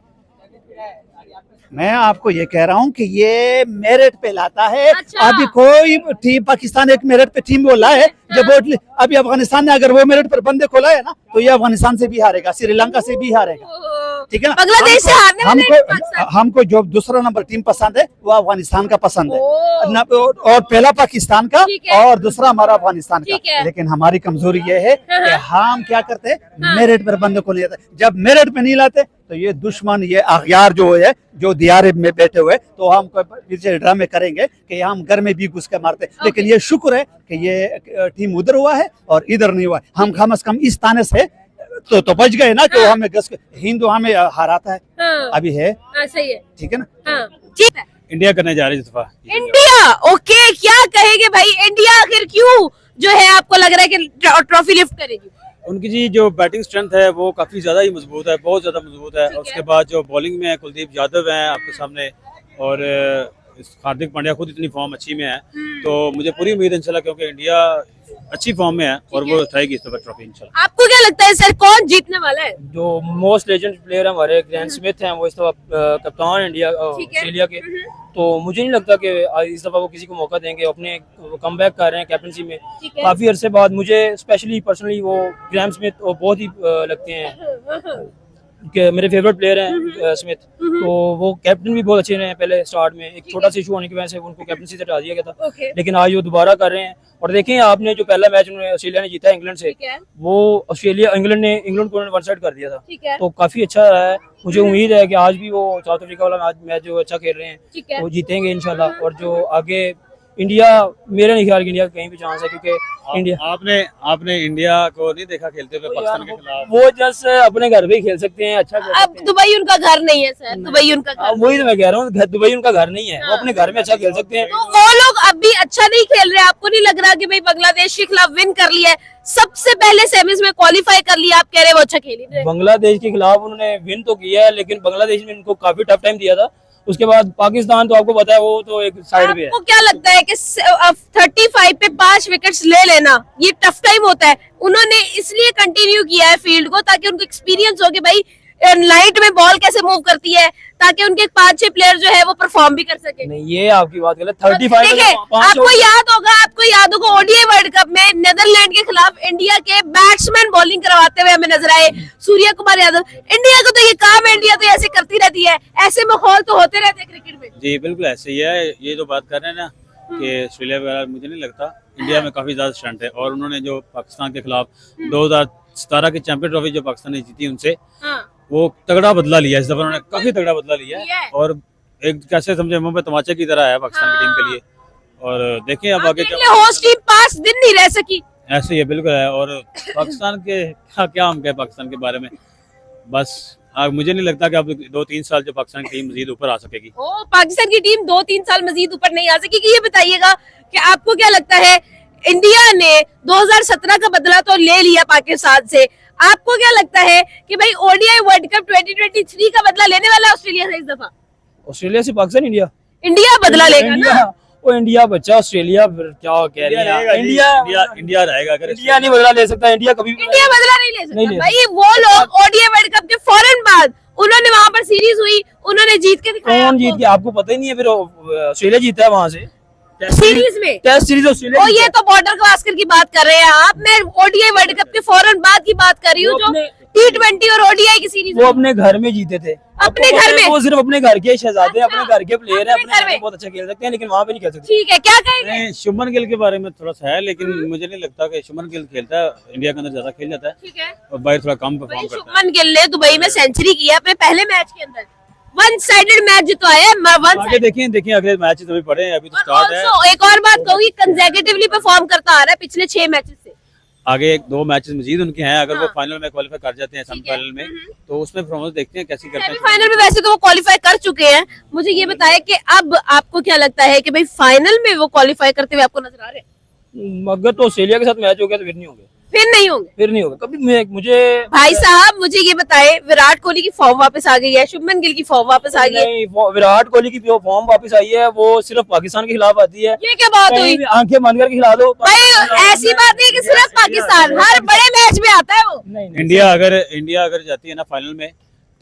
Speaker 1: मैं आपको ये कह रहा हूँ कि ये मेरिट पे लाता है।
Speaker 2: अच्छा।
Speaker 1: अभी कोई टीम, पाकिस्तान एक मेरिट पे टीम वो लाए, जब अभी अफगानिस्तान ने अगर वो मेरिट पर बंदे को लाया ना, तो ये अफगानिस्तान से भी हारेगा, श्रीलंका से भी हारेगा। ठीक है ना?
Speaker 2: बांग्लादेश से हारने वाले हैं पाकिस्तान।
Speaker 1: हमको जो दूसरा नंबर टीम पसंद है वो अफगानिस्तान का पसंद है, और पहला पाकिस्तान का,
Speaker 2: ठीक है।
Speaker 1: और दूसरा हमारा अफगानिस्तान
Speaker 2: ठीक
Speaker 1: का।
Speaker 2: है।
Speaker 1: लेकिन हमारी कमजोरी ये है कि हम क्या करते हैं, मेरिट पर बंदे को नहीं लाते। जब मेरिट पे नहीं लाते तो ये दुश्मन, ये अगयार जो है, जो दियारे में बैठे हुए, तो हम पीछे ड्रामे करेंगे कि हम घर में भी घुस के मारते। लेकिन ये शुक्र है कि ये टीम उधर हुआ है और इधर नहीं हुआ है। हम कम से कम इस ताने से तो बच गए ना कि वो हमें हिंदू हमें हराता है। अभी है,
Speaker 2: सही है,
Speaker 1: ठीक है ना?
Speaker 2: ठीक है।
Speaker 4: इंडिया करने जा रही है इस दफा।
Speaker 2: इंडिया, ओके, क्या कहेंगे भाई? इंडिया आखिर क्यों जो है आपको लग रहा है कि ट्रॉफी लिफ्ट करेगी?
Speaker 4: उनकी जी जो बैटिंग स्ट्रेंथ है वो काफ़ी ज़्यादा ही मजबूत है, बहुत ज़्यादा मजबूत है।
Speaker 2: ठीक है।
Speaker 4: उसके बाद जो बॉलिंग में है, कुलदीप यादव हैं आपके सामने, और हार्दिक पांड्या खुद इतनी फॉर्म अच्छी में है, तो मुझे पूरी उम्मीद है इंशाल्लाह, क्योंकि इंडिया अच्छी फॉर्म में है और वो उठाएगी इस दफा ट्रॉफी इंशाल्लाह।
Speaker 2: आपको क्या लगता है सर, कौन जीतने वाला है?
Speaker 3: जो मोस्ट लेजेंड प्लेयर है हमारे ग्रैंड स्मिथ हैं, वो इस दफा कप्तान इंडिया ऑस्ट्रेलिया के। तो मुझे नहीं लगता कि इस दफा वो किसी को मौका देंगे। अपने कमबैक कर रहे हैं कैप्टनसी में काफी अरसे बाद। मुझे स्पेशली पर्सनली वो ग्रैंड स्मिथ बहुत ही लगते हैं कि मेरे फेवरेट प्लेयर हैं स्मिथ। तो वो कैप्टन भी बहुत अच्छे रहे हैं पहले स्टार्ट में। एक छोटा सा इशू होने की वजह से उनको कैप्टनसी से हटा दिया गया था, लेकिन आज वो दोबारा कर रहे हैं। और देखें आपने जो पहला मैच ऑस्ट्रेलिया ने जीता है इंग्लैंड से, वो इंग्लैंड को वन साइड कर दिया था, तो काफी अच्छा रहा है। मुझे उम्मीद है कि आज भी वो साउथ अफ्रीका वाला मैच जो अच्छा खेल रहे हैं वो जीतेंगे इंशाल्लाह। और जो आगे इंडिया, मेरे नहीं ख्याल कि इंडिया का कहीं भी चांस है, क्योंकि इंडिया
Speaker 4: आपने इंडिया को नहीं देखा खेलते हुए पाकिस्तान के खिलाफ?
Speaker 3: वो जस्ट अपने घर पे ही खेल सकते हैं, अच्छा खेल
Speaker 2: अब
Speaker 3: सकते हैं।
Speaker 2: दुबई उनका घर नहीं है सर, दुबई उनका घर
Speaker 3: वही तो मैं कह रहा हूँ, दुबई उनका घर नहीं है, वो अपने घर में अच्छा खेल सकते हैं।
Speaker 2: तो वो लोग अब भी अच्छा नहीं खेल रहे। आपको नहीं लग रहा कि भाई बांग्लादेश के खिलाफ विन कर लिया है, सबसे पहले सेमीज में क्वालिफाई कर लिया, आप कह रहे हैं वो अच्छा खेल ही रहे?
Speaker 3: बांग्लादेश के खिलाफ उन्होंने विन तो किया है, लेकिन बांग्लादेश ने इनको काफी टफ टाइम दिया था। उसके बाद पाकिस्तान तो आपको पता है वो तो एक साइड पे है।
Speaker 2: आपको क्या लगता है कि 35 पे 5 विकेट्स ले लेना ये टफ टाइम होता है? उन्होंने इसलिए कंटिन्यू किया है फील्ड को ताकि उनको एक्सपीरियंस हो कि भाई लाइट में बॉल कैसे मूव करती है, ताकि उनके 5-6 प्लेयर जो है वो परफॉर्म भी कर सके।
Speaker 3: नहीं, ये आपकी बात गलत। 35
Speaker 2: देखिए, आपको याद होगा ओडीआई वर्ल्ड कप में नेदरलैंड के खिलाफ इंडिया के बैट्समैन बॉलिंग करवाते हुए हमें नजर आए, सूर्य कुमार यादव। इंडिया को तो ये काम है, इंडिया तो ऐसे करती रहती है, ऐसे माहौल तो होते रहते हैं क्रिकेट में।
Speaker 4: जी बिल्कुल ऐसे ही है। ये जो बात कर रहे हैं ना कि ऑस्ट्रेलिया वगैरह, मुझे नहीं लगता। इंडिया में काफी ज्यादा स्ट्रेंथ है, और उन्होंने जो पाकिस्तान के खिलाफ 2017 की चैंपियन ट्रॉफी जो पाकिस्तान ने जीती उनसे, वो तगड़ा बदला लिया इस दफा उन्होंने, काफी तगड़ा बदला लिया है। और एक कैसे समझे मुंह पे तमाचे की तरह है पाकिस्तान की टीम के लिए। और देखें अब आगे क्या
Speaker 2: होस्ट टीम 5 दिन नहीं रह सकी।
Speaker 4: ऐसे ही है, बिल्कुल है। और पाकिस्तान के क्या हम कहें पाकिस्तान के बारे में, बस मुझे नहीं लगता कि अब 2-3 साल जो पाकिस्तान की टीम मजीद ऊपर आ सकेगी।
Speaker 2: पाकिस्तान की टीम 2-3 साल मजीद ऊपर नहीं आ सकेगी। ये बताइएगा कि आपको क्या लगता है, इंडिया ने 2017 का बदला तो ले लिया पाकिस्तान से, आपको क्या लगता है कि भाई ओडीआई वर्ल्ड कप 2023 का बदला लेने वाला है ऑस्ट्रेलिया से इस दफा?
Speaker 3: ऑस्ट्रेलिया से पाकिस्तान
Speaker 2: इंडिया बदला लेगा ना?
Speaker 3: वो इंडिया बच्चा, ऑस्ट्रेलिया फिर क्या कह रही है?
Speaker 4: इंडिया रहेगा। अगर
Speaker 3: इंडिया नहीं बदला ले सकता, इंडिया कभी
Speaker 2: इंडिया बदला नहीं ले
Speaker 3: नहीं
Speaker 2: सकता
Speaker 3: ले
Speaker 2: भाई। वो लोग ओडीआई वर्ल्ड कप के फौरन बाद उन्होंने वहां पर सीरीज हुई, उन्होंने जीत के दिखाया।
Speaker 3: कौन जीत गया आपको पता ही नहीं है? फिर ऑस्ट्रेलिया जीता है वहां से
Speaker 2: सीरीज में,
Speaker 3: टेस्ट सीरीज ऑस्ट्रेलिया।
Speaker 2: ये तो बॉर्डर गवास्कर की बात कर रहे हैं आप, मैं ओडीआई वर्ल्ड कप के फौरन बाद की बात कर रही हूँ, जो T20 और ओडीआई की सीरीज
Speaker 3: वो अपने घर में जीते थे,
Speaker 2: अपने घर में।
Speaker 3: वो सिर्फ अपने घर के शहजादे, अपने घर के प्लेयर है,
Speaker 2: अपने
Speaker 3: अपने
Speaker 2: घर
Speaker 3: घर
Speaker 2: में
Speaker 3: में बहुत अच्छा खेल सकते हैं, लेकिन वहाँ पे नहीं खेल सकते।
Speaker 2: ठीक है, क्या कहेंगे?
Speaker 4: शुभमन गिल के बारे में थोड़ा सा है, लेकिन मुझे नहीं लगता कि शुभमन गिल खेलता है, इंडिया के अंदर ज्यादा खेल जाता है
Speaker 2: ठीक है,
Speaker 4: और बाहर थोड़ा कम परफॉर्म करता है।
Speaker 2: शुभमन गिल ने दुबई में सेंचुरी किया अपने पहले मैच के अंदर, वन साइडेड मैच जितवाया है।
Speaker 4: आगे देखें अगले मैचेस अभी पड़े हैं, अभी तो स्टार्ट है।
Speaker 2: एक और बात कहूंगी, कंसेक्यूटिवली परफॉर्म करता आ रहा है पिछले 6 मैचेस से।
Speaker 4: आगे 1-2 मैचेस मजीद उनके हैं, अगर वो फाइनल में क्वालिफाई कर जाते हैं, सेमीफाइनल में, तो उसमें परफॉर्मेंस देखते हैं कैसी करते हैं।
Speaker 2: सेमीफाइनल में वैसे तो वो क्वालिफाई कर चुके हैं। मुझे ये बताया कि अब आपको क्या लगता है कि भाई फाइनल में वो क्वालिफाई करते हुए आपको नजर आ रहे हैं?
Speaker 3: अगर तो ऑस्ट्रेलिया के साथ मैच हो गया तो फिर नहीं होंगे,
Speaker 2: फिर नहीं होंगे,
Speaker 3: फिर नहीं होगा कभी। मुझे
Speaker 2: भाई साहब मुझे ये बताए, विराट कोहली की फॉर्म वापस आ गई है, शुभमन गिल की फॉर्म वापस आ गई है,
Speaker 3: नहीं, विराट कोहली की जो फॉर्म वापस आई है वो सिर्फ पाकिस्तान के खिलाफ आती है।
Speaker 2: ये क्या बात हुई
Speaker 3: आंखें बंद करके खिला दो
Speaker 2: भाई? ऐसी बात नहीं कि सिर्फ पाकिस्तान, हर बड़े मैच में आता है वो।
Speaker 3: नहीं,
Speaker 4: इंडिया अगर जाती है ना फाइनल में,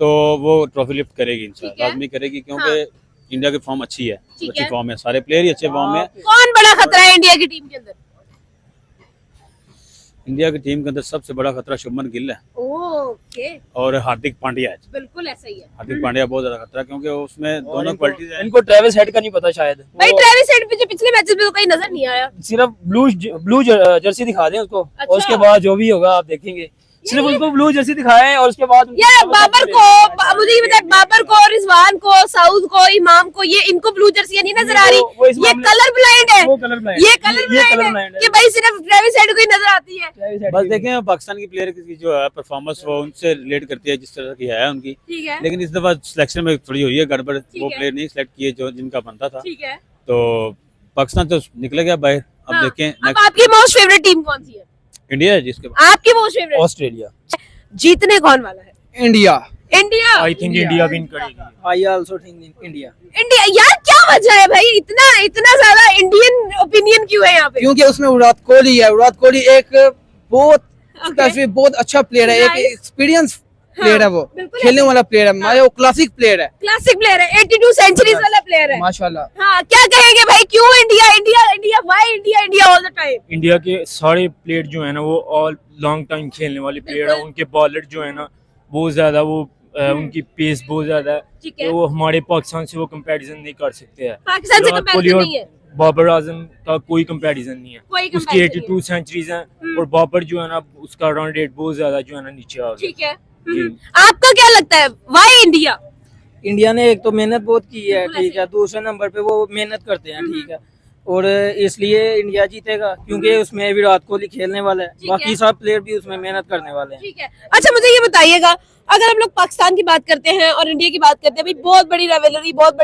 Speaker 4: तो वो ट्रॉफी लिफ्ट करेगी इंशाल्लाह, लाजमी करेगी, क्योंकि इंडिया की फॉर्म अच्छी है, अच्छी फॉर्म है, सारे प्लेयर ही अच्छे फॉर्म में।
Speaker 2: कौन बड़ा खतरा है इंडिया की टीम के अंदर?
Speaker 4: इंडिया की टीम के अंदर सबसे बड़ा खतरा शुभमन गिल है
Speaker 2: ओके,
Speaker 4: और हार्दिक पांड्या है।
Speaker 2: बिल्कुल ऐसा ही है।
Speaker 4: हार्दिक पांड्या बहुत ज्यादा खतरा, क्योंकि उसमें दोनों क्वालिटीज हैं।
Speaker 3: इनको ट्रेविस हेड का नहीं पता शायद।
Speaker 2: भाई ट्रेविस हेड पिछले मैचेस में तो कहीं नजर नहीं आया।
Speaker 3: सिर्फ ब्लू जर्सी दिखा दें उसको, और उसके बाद जो भी होगा आप देखेंगे। सिर्फ उसको ब्लू जर्सी दिखाएं और उसके बाद
Speaker 2: यार बाबर को, मुझे ये बताए, बाबर को, रिजवान को, साउद को, इमाम को, ये इनको ब्लू जर्सी नहीं नजर आ रही। ये कलर ब्लाइंड है, ये कलर ब्लाइंड है कि भाई सिर्फ ट्रेविस हेड को ही नजर आती है।
Speaker 4: बस देखें पाकिस्तान की प्लेयर की जो है परफॉर्मेंस, वो उनसे रिलेट करती है जिस तरह की है उनकी।
Speaker 2: ठीक है,
Speaker 4: लेकिन इस दफा सिलेक्शन में थोड़ी हुई है गड़बड़, वो प्लेयर नहीं सिलेक्ट किए जो जिनका बनता था।
Speaker 2: ठीक है,
Speaker 4: तो पाकिस्तान तो निकल गया बाहर। अब
Speaker 2: हाँ।
Speaker 4: देखें
Speaker 2: अब आपकी मोस्ट फेवरेट टीम कौन सी है?
Speaker 4: इंडिया है जिसके
Speaker 2: आपकी मोस्ट फेवरेट?
Speaker 3: ऑस्ट्रेलिया।
Speaker 2: जीतने कौन वाला है?
Speaker 6: India.
Speaker 2: India.
Speaker 3: I think India win करेगी। I also think India.
Speaker 2: India. यार क्या वजह है भाई, इतना ज्यादा इंडियन ओपिनियन क्यों है यहाँ पे?
Speaker 6: क्योंकि उसमें विराट कोहली है। विराट कोहली एक बहुत अच्छा प्लेयर है, एक एक्सपीरियंस प्लेयर है, वो खेलने वाला प्लेयर है, वो क्लासिक प्लेयर है,
Speaker 2: क्लासिक प्लेयर है, 82 सेंचुरीज वाला प्लेयर है
Speaker 6: माशाल्लाह।
Speaker 2: हाँ, क्या कहेंगे भाई, क्यों India India India, why India India all the time?
Speaker 9: India के सारे प्लेयर जो है ना वो ऑल लॉन्ग टाइम खेलने वाले प्लेयर है। उनके बॉलर जो है ना बहुत ज्यादा, वो उनकी पेस बहुत ज्यादा है, तो वो हमारे पाकिस्तान से वो कंपैरिजन नहीं कर सकते हैं।
Speaker 2: पाकिस्तान से कंपैरिजन नहीं है।
Speaker 9: बाबर आजम का कोई कंपैरिजन नहीं है,
Speaker 2: कोई
Speaker 9: उसकी
Speaker 2: comparison
Speaker 9: 82 सेंचुरीज हैं और बाबर जो है ना उसका रन रेट बहुत ज्यादा जो है ना नीचे आ गया।
Speaker 2: ठीक है, आपका क्या लगता है, व्हाई इंडिया?
Speaker 3: इंडिया ने एक तो मेहनत बहुत की है, ठीक है, दूसरे नंबर पे वो मेहनत करते हैं, ठीक है, और इसलिए इंडिया जीतेगा क्योंकि उसमें विराट कोहली खेलने वाला है,
Speaker 2: ठीक
Speaker 3: बाकी
Speaker 2: है।
Speaker 3: सब प्लेयर भी उसमें मेहनत करने वाले हैं।
Speaker 2: ठीक है। अच्छा मुझे ये बताइएगा, अगर हम लोग पाकिस्तान की बात करते हैं और इंडिया की बात करते हैं, भाई बहुत बड़ी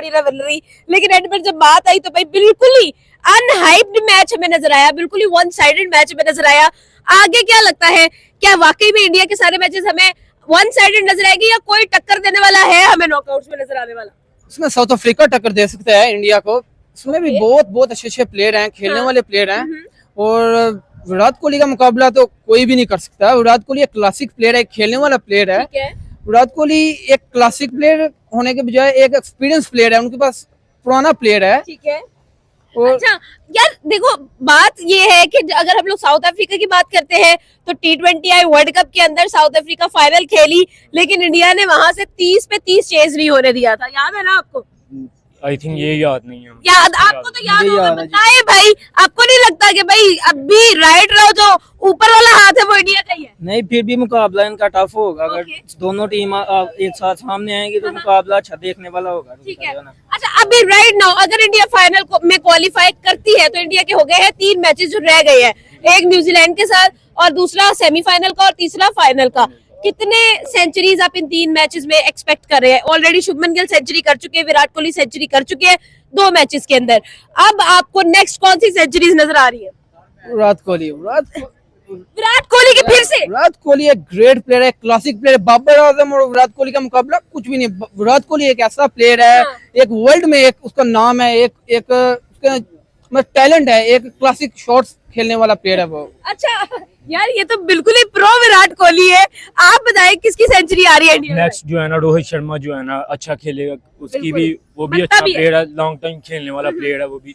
Speaker 2: रिवलरी, लेकिन एंड पर जब बात आई तो भाई बिल्कुल ही अनहाइप्ड मैच हमें नजर आया, बिल्कुल ही वन साइडेड मैच हमें नजर आया। आगे क्या लगता है, क्या वाकई में इंडिया के सारे मैचेस हमें वन साइडेड नजर आएगी या कोई टक्कर देने वाला है हमें नॉकआउट्स में नजर आने वाला?
Speaker 6: उसमें साउथ अफ्रीका टक्कर दे सकता है इंडिया को। उसमें भी बहुत अच्छे प्लेयर हैं, खेलने वाले प्लेयर हैं। और विराट कोहली का मुकाबला तो कोई भी नहीं कर सकता। विराट कोहली एक क्लासिक प्लेयर है, खेलने वाला प्लेयर है।
Speaker 2: ठीक है।
Speaker 6: विराट कोहली एक क्लासिक प्लेयर होने के बजाय एक एक्सपीरियंस प्लेयर है, उनके पास पुराना प्लेयर है।
Speaker 2: ठीक है।
Speaker 6: और
Speaker 2: अच्छा यार देखो, बात ये है कि अगर हम लोग साउथ अफ्रीका की बात करते हैं तो T20 वर्ल्ड कप के अंदर साउथ अफ्रीका फाइनल खेली, लेकिन इंडिया ने वहां से 30 पे 30 चेज नहीं होने दिया था, याद है ना आपको?
Speaker 9: आई थिंक ये याद नहीं है।
Speaker 2: याद, आपको तो याद
Speaker 3: मुझे
Speaker 2: होगा,
Speaker 3: याद है जी।
Speaker 2: बताए भाई। आपको नहीं लगता कि भाई अब भी राइट रहो, जो ऊपर वाला हाथ है वो इंडिया का ही है?
Speaker 3: नहीं, फिर भी मुकाबला इनका टफ होगा। अगर
Speaker 2: Okay.
Speaker 3: दोनों टीम एक साथ सामने आएंगी तो मुकाबला अच्छा देखने वाला होगा।
Speaker 2: ठीक है। अच्छा अभी राइट नाउ अगर इंडिया फाइनल में क्वालिफाई करती है तो इंडिया के हो गए हैं 3 मैचेस जो रह गए हैं, एक न्यूजीलैंड के साथ और दूसरा सेमीफाइनल का और तीसरा फाइनल का। कितने सेंचुरीज आप इन 3 मैचेस में एक्सपेक्ट कर रहे हैं? ऑलरेडी शुभमन गिल सेंचुरी कर चुके हैं, विराट कोहली सेंचुरी कर चुके हैं 2 मैचेस के अंदर। अब आपको नेक्स्ट कौन सी सेंचुरीज नजर आ रही है?
Speaker 6: विराट कोहली
Speaker 2: की फिर से?
Speaker 6: विराट कोहली एक ग्रेट प्लेयर है, क्लासिक प्लेयर है। बाबर आजम और विराट कोहली का मुकाबला कुछ भी नहीं। विराट कोहली एक ऐसा प्लेयर है,
Speaker 2: हाँ।
Speaker 6: एक वर्ल्ड में एक उसका नाम है, एक उसका टैलेंट है, एक क्लासिक शॉट्स खेलने वाला प्लेयर है वो।
Speaker 2: अच्छा यार ये तो बिल्कुल ही प्रो विराट कोहली है। आप बताएं किसकी सेंचुरी आ रही है इंडिया में?
Speaker 9: नेक्स्ट जो है ना रोहित शर्मा जो है ना अच्छा खेलेगा, उसकी
Speaker 2: बिल्कुल।
Speaker 9: भी वो भी
Speaker 2: बनता
Speaker 9: अच्छा
Speaker 2: भी है।
Speaker 9: प्लेयर है, लॉन्ग टाइम खेलने वाला प्लेयर है वो भी।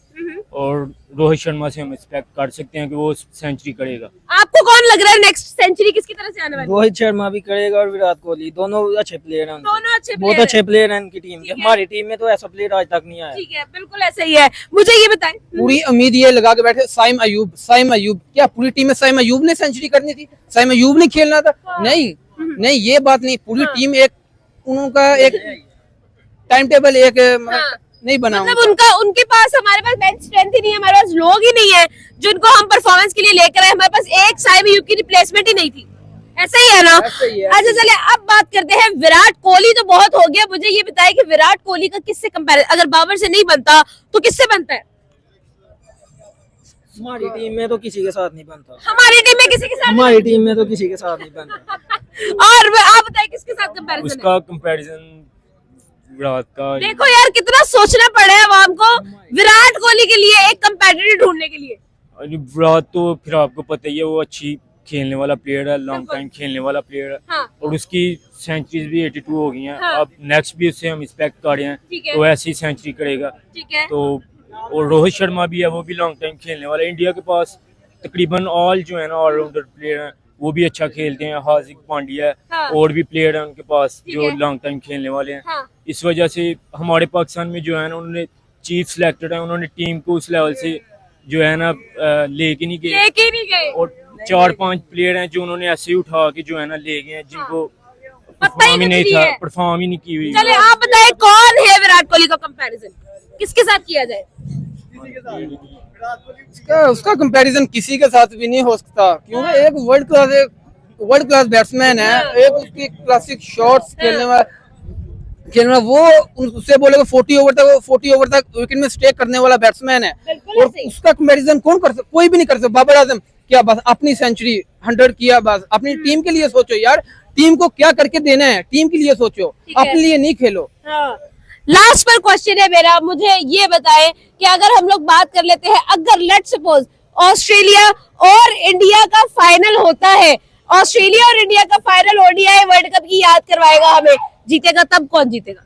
Speaker 9: और रोहित शर्मा से हम एक्सपेक्ट कर सकते हैं कि वो सेंचुरी करेगा।
Speaker 2: आपको कौन लग रहा है नेक्स्ट सेंचुरी किसकी तरफ से आने वाली है?
Speaker 3: रोहित शर्मा भी करेगा और विराट कोहली, दोनों अच्छे प्लेयर हैं।
Speaker 2: दोनों अच्छे
Speaker 3: बहुत
Speaker 2: player
Speaker 3: अच्छे
Speaker 2: हैं।
Speaker 3: प्लेयर हैं इनकी टीम के।
Speaker 2: ठीक है।
Speaker 3: हमारी टीम में तो ऐसा प्लेयर आज तक नहीं आया।
Speaker 2: ठीक है, बिल्कुल ऐसा ही है। मुझे ये बताएं,
Speaker 6: पूरी उम्मीद ये लगा के बैठे साइम अयूब, क्या पूरी टीम में साइम अयूब ने सेंचुरी करनी थी? साइम अयूब ने खेलना था? नहीं ये बात नहीं। पूरी टीम एक उनका एक टाइम टेबल एक नहीं बना।
Speaker 2: मतलब उनके पास, हमारे पास बेंच स्ट्रेंथ ही नहीं है, हमारे पास लोग ही नहीं है जिनको हम परफॉर्मेंस के लिए लेकर आए। हमारे पास एक साइम अयूब की रिप्लेसमेंट ही नहीं थी। ऐसा ही है ना? अच्छा चलिए अब बात करते हैं विराट कोहली। तो बहुत हो गया, मुझे ये बताएं कि विराट कोहली का किससे कंपैरिजन, अगर बाबर से नहीं बनता तो किससे बनता है?
Speaker 3: हमारी टीम में तो किसी के साथ नहीं बनता।
Speaker 2: हमारी टीम में किसी के साथ
Speaker 3: हमारी टीम में तो किसी के साथ नहीं बनता।
Speaker 2: और आप बताएं किसके साथ कंपैरिजन है?
Speaker 9: उसका कंपैरिजन विराट का।
Speaker 2: देखो यार कितना सोचना पड़ा है आवाम को विराट कोहली के लिए एक कंपेटिटर ढूंढने के लिए।
Speaker 9: विराट तो फिर आपको पता ही है, वो अच्छी खेलने वाला प्लेयर है, लॉन्ग टाइम खेलने वाला प्लेयर है।
Speaker 2: हाँ।
Speaker 9: और उसकी सेंचुरीज भी 82 हो गई हैं।
Speaker 2: हाँ।
Speaker 9: अब नेक्स्ट भी उससे हम एक्सपेक्ट कर रहे हैं
Speaker 2: ठीक है।
Speaker 9: तो ऐसी ही सेंचुरी करेगा।
Speaker 2: ठीक है।
Speaker 9: तो और रोहित शर्मा भी है, वो भी लॉन्ग टाइम खेलने वाला है। इंडिया के पास तकरीबन ऑल जो है ना ऑलराउंडर प्लेयर हैं, वो भी अच्छा खेलते हैं। हार्दिक पांड्या है,
Speaker 2: हाँ।
Speaker 9: और भी प्लेयर हैं उनके पास
Speaker 2: ठीक
Speaker 9: जो
Speaker 2: है।
Speaker 9: लॉन्ग टाइम खेलने वाले हैं।
Speaker 2: हाँ।
Speaker 9: इस वजह से हमारे पाकिस्तान में जो है ना उन्होंने चीफ सिलेक्टेड है, उन्होंने टीम को उस लेवल से जो है ना लेके नहीं गए।
Speaker 2: लेके नहीं गए।
Speaker 9: और 4-5 प्लेयर हैं जो उन्होंने ऐसे ही उठा के जो है ना ले गए हैं, जिनको
Speaker 2: पता ही
Speaker 9: परफॉर्म ही नहीं
Speaker 2: कुछ
Speaker 9: था,
Speaker 2: नहीं है।
Speaker 9: परफॉर्म ही नहीं की हुई।
Speaker 2: चले आप बताएं कौन है विराट कोहली का कंपैरिजन, किसके साथ किया जाए?
Speaker 6: उसका कंपैरिजन किसी के साथ भी नहीं हो सकता, क्योंकि एक वर्ल्ड क्लास बैट्समैन है, एक उसकी क्लासिक शॉट्स खेलने वाला वो उससे बोलेगा 40 ओवर तक विकेट में स्टे करने वाला बैट्समैन है।
Speaker 2: बिल्कुल
Speaker 6: और
Speaker 2: ऐसे ही।
Speaker 6: उसका कंपैरिजन कोई भी नहीं कर सकता। बाबर आजम क्या बस अपनी सेंचुरी 100 किया, बस अपनी टीम के लिए सोचो यार, टीम को क्या करके देना है, टीम के लिए सोचो,
Speaker 2: ठीक है।
Speaker 6: अपने लिए नहीं खेलो।
Speaker 2: लास्ट पर क्वेश्चन है मेरा, मुझे ये बताएं कि अगर हम लोग बात कर लेते हैं, अगर लेट सपोज ऑस्ट्रेलिया और इंडिया का फाइनल होता है, ऑस्ट्रेलिया और इंडिया का फाइनल ओडीआई वर्ल्ड कप की याद करवाएगा हमें, जीतेगा तब कौन जीतेगा?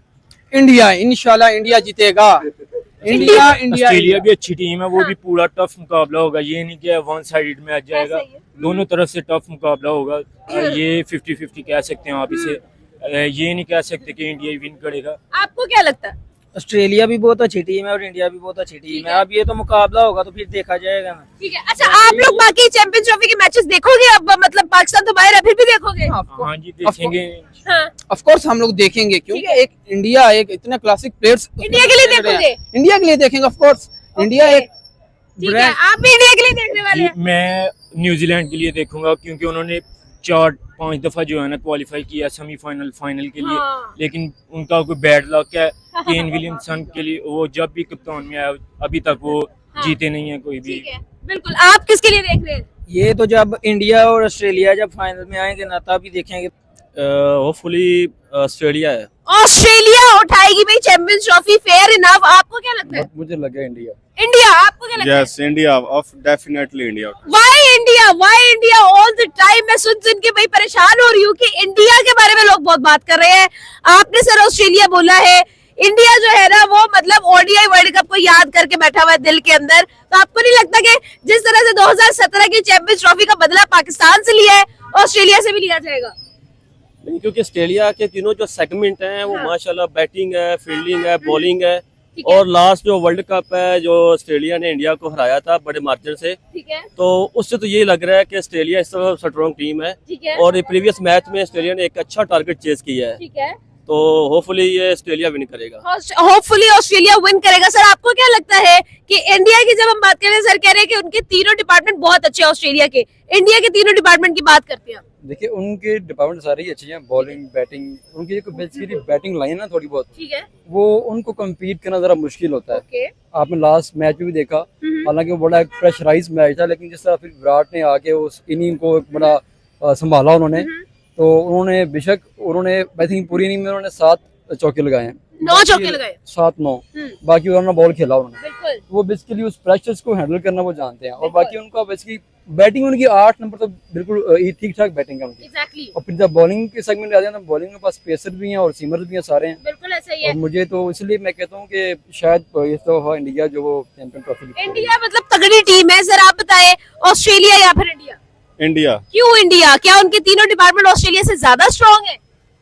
Speaker 6: इंडिया, इंशाल्लाह इंडिया जीतेगा। इंडिया
Speaker 9: ऑस्ट्रेलिया भी अच्छी टीम है, वो भी पूरा टफ मुकाबला होगा। ये नहीं कि वन साइडेड मैच जाएगा,
Speaker 2: ऐसा ही है।
Speaker 9: दोनों तरफ से टफ मुकाबला होगा। ये 50-50 कह सकते हैं आप इसे। ये नहीं कह सकते कि इंडिया विन करेगा।
Speaker 2: आपको क्या लगता है?
Speaker 3: ऑस्ट्रेलिया भी बहुत अच्छी टीम है और इंडिया भी बहुत अच्छी टीम है। अब ये तो मुकाबला होगा तो फिर देखा जाएगा ना।
Speaker 2: ठीक है। अच्छा आप लोग बाकी चैंपियंस ट्रॉफी के मैचेस देखोगे? अब मतलब पाकिस्तान तो बाहर है, फिर भी देखोगे?
Speaker 9: हाँ जी देखेंगे।
Speaker 2: हाँ।
Speaker 6: ऑफ कोर्स हम लोग देखेंगे, क्योंकि एक इंडिया एक इतने क्लासिक प्लेयर्स
Speaker 2: इंडिया के लिए देखोगे?
Speaker 6: इंडिया के लिए देखेंगे ऑफ कोर्स। इंडिया एक
Speaker 2: ठीक है, आप भी इंडिया के लिए देखने वाले हैं?
Speaker 9: मैं न्यूजीलैंड के लिए देखूंगा क्योंकि उन्होंने 4-5 दफा जो है ना क्वालिफाई किया सेमीफाइनल फाइनल के लिए।
Speaker 2: हाँ।
Speaker 9: लेकिन उनका कोई बैड लक है केन विलियमसन के लिए, वो जब भी कप्तान में आया अभी तक वो जीते नहीं है कोई भी।
Speaker 2: ठीक है, बिल्कुल। आप किसके लिए देख रहे हैं?
Speaker 3: ये तो जब इंडिया और ऑस्ट्रेलिया जब फाइनल में आएंगे ना तब भी देखेंगे।
Speaker 7: होपफुली ऑस्ट्रेलिया है।
Speaker 2: ऑस्ट्रेलिया उठाएगी भाई चैंपियंस ट्रॉफी, फेयर इनफ। आपको क्या लगता है?
Speaker 6: मुझे लगा इंडिया।
Speaker 2: इंडिया, आपको क्या लगता है?
Speaker 5: Yes India, of definitely India.
Speaker 2: Why India, why India all the time? मैं सुन के भाई परेशान हो रही हूँ कि इंडिया के बारे में लोग बहुत बात कर रहे हैं। आपने सर ऑस्ट्रेलिया बोला है, इंडिया जो है ना वो मतलब ओडीआई वर्ल्ड कप को याद करके बैठा हुआ है दिल के अंदर। तो आपको नहीं लगता कि जिस तरह से 2017 की चैंपियंस ट्रॉफी का बदला पाकिस्तान से लिया है, ऑस्ट्रेलिया से भी लिया जाएगा?
Speaker 7: नहीं, क्योंकि ऑस्ट्रेलिया के तीनों जो सेगमेंट हैं वो माशाल्लाह बैटिंग है, फील्डिंग है, बॉलिंग है।
Speaker 2: ठीक है।
Speaker 7: और लास्ट जो वर्ल्ड कप है जो ऑस्ट्रेलिया ने इंडिया को हराया था बड़े मार्जिन से,
Speaker 2: ठीक है,
Speaker 7: तो उससे तो ये लग रहा है कि ऑस्ट्रेलिया इस तरह स्ट्रॉन्ग टीम है।
Speaker 2: ठीक है,
Speaker 7: और प्रीवियस मैच में ऑस्ट्रेलिया ने एक अच्छा टारगेट चेस किया है,
Speaker 2: ठीक है।
Speaker 7: तो होपफुली ये ऑस्ट्रेलिया विन करेगा।
Speaker 2: होपफुली ऑस्ट्रेलिया विन करेगा। सर आपको क्या लगता है कि इंडिया की जब हम बात करें, सर कह रहे हैं कि उनके तीनों डिपार्टमेंट बहुत अच्छे हैं ऑस्ट्रेलिया के, इंडिया के तीनों डिपार्टमेंट की बात करते हैं?
Speaker 6: देखिए उनके डिपार्टमेंट सारे ही अच्छे हैं, बॉलिंग बैटिंग। उनकी जो बेसिकली बैटिंग लाइन है थोड़ी बहुत,
Speaker 2: ठीक है,
Speaker 6: वो उनको कम्पीट करना जरा मुश्किल होता है।
Speaker 2: ओके।
Speaker 6: आपने लास्ट मैच में भी देखा, हालांकि वो बड़ा एक प्रेशराइज मैच था, लेकिन जिस तरह फिर विराट ने आके उस इनिंग को एक बड़ा संभाला उन्होंने, तो उन्होंने बेशक उन्होंने आई थिंक पूरी इनिंग में उन्होंने 7 चौके लगाए हैं,
Speaker 2: 9 चौके लगाए,
Speaker 6: 7-9, बाकी उन्होंने बॉल खेला उन्होंने।
Speaker 2: बिल्कुल।
Speaker 6: वो बेसिकली उस प्रेशर्स को हैंडल करना वो जानते हैं। और बाकी उनका बेसिकली बैटिंग उनकी 8 नंबर तो बिल्कुल ठीक ठाक बैटिंग है उनकी।
Speaker 2: एग्जैक्टली।
Speaker 6: और फिर जब बॉलिंग के सेगमेंट आ जाए, बॉलिंग में पास पेसर भी हैं और सीमर्स भी हैं, सारे हैं।
Speaker 2: बिल्कुल ऐसा ही है।
Speaker 6: और मुझे तो इसलिए मैं कहता हूँ कि शायद इस दफा इंडिया जो वो चैंपियन ट्रॉफी
Speaker 2: इंडिया मतलब तगड़ी टीम है। सर आप बताएं, ऑस्ट्रेलिया या फिर इंडिया?
Speaker 5: इंडिया।
Speaker 2: क्यों इंडिया? क्या उनके तीनों डिपार्टमेंट ऑस्ट्रेलिया से ज्यादा स्ट्रॉन्ग है?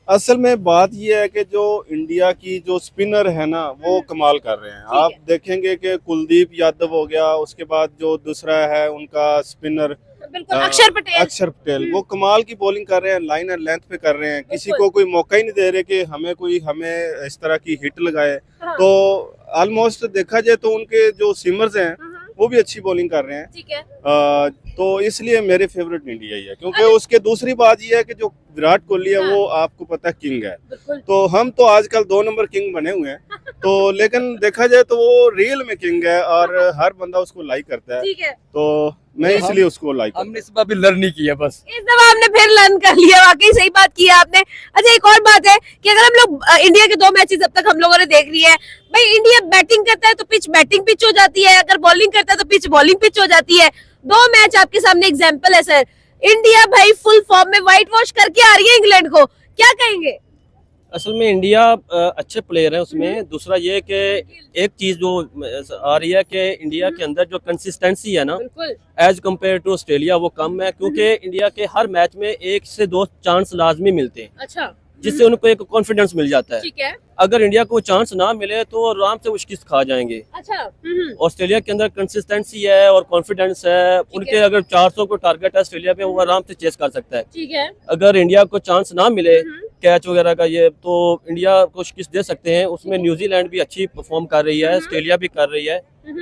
Speaker 5: असल में बात यह है कि जो इंडिया की जो स्पिनर है ना वो कमाल कर रहे हैं। आप देखेंगे कि कुलदीप यादव हो गया, उसके बाद जो दूसरा है उनका स्पिनर
Speaker 2: बिल्कुल अक्षर पटेल,
Speaker 5: वो कमाल की बॉलिंग कर रहे हैं, लाइन एंड लेंथ पे कर रहे हैं। किसी को कोई मौका ही नहीं दे रहे कि हमें इस तरह की हिट लगाए। तो ऑलमोस्ट देखा जाए तो उनके जो सीमर्स हैं वो भी अच्छी बॉलिंग कर रहे हैं।
Speaker 2: ठीक है।
Speaker 5: तो इसलिए मेरे फेवरेट इंडिया ही है, क्योंकि उसके दूसरी बात यह है कि जो विराट कोहली है वो आपको पता है किंग है। तो हम तो आजकल 2 नंबर किंग बने हुए हैं, तो लेकिन देखा जाए तो वो रियल में किंग है और हर बंदा उसको लाइक करता है।
Speaker 2: ठीक है।
Speaker 5: तो मैं इसलिए उसको लाइक
Speaker 6: हमने इस बार भी लर्न नहीं किया, बस
Speaker 2: इस दफा हमने फिर लर्न कर लिया। वाकई सही बात की है आपने। अच्छा एक और बात है कि अगर हम लोग इंडिया के 2 मैचेस अब तक हम लोगों ने देख लिए हैं, भाई इंडिया बैटिंग करता है तो पिच बैटिंग पिच हो जाती है, अगर बॉलिंग करता है तो पिच बॉलिंग पिच हो जाती है। 2 मैच आपके सामने एग्जाम्पल है सर। इंडिया भाई फुल फॉर्म में व्हाइट वॉश करके आ रही है इंग्लैंड को, क्या कहेंगे?
Speaker 7: असल में इंडिया अच्छे प्लेयर हैं उसमें। दूसरा ये कि एक चीज जो आ रही है कि इंडिया के अंदर जो कंसिस्टेंसी है ना एज कम्पेयर टू ऑस्ट्रेलिया वो कम है, क्योंकि इंडिया के हर मैच में 1 से 2 चांस लाजमी मिलते हैं।
Speaker 2: अच्छा।
Speaker 7: जिससे उनको एक कॉन्फिडेंस मिल जाता है।
Speaker 2: ठीक है।
Speaker 7: अगर इंडिया को चांस ना मिले तो आराम से उश्किस खा जाएंगे।
Speaker 2: अच्छा।
Speaker 7: ऑस्ट्रेलिया के अंदर कंसिस्टेंसी है और कॉन्फिडेंस है। उनके अगर 400 को टारगेट है ऑस्ट्रेलिया पे, वो आराम से चेस कर सकता है।
Speaker 2: ठीक है।
Speaker 7: अगर इंडिया को चांस ना मिले कैच वगैरह का ये, तो इंडिया को शिकस्त दे सकते हैं। उसमें न्यूजीलैंड भी अच्छी परफॉर्म कर रही है, ऑस्ट्रेलिया भी कर रही है।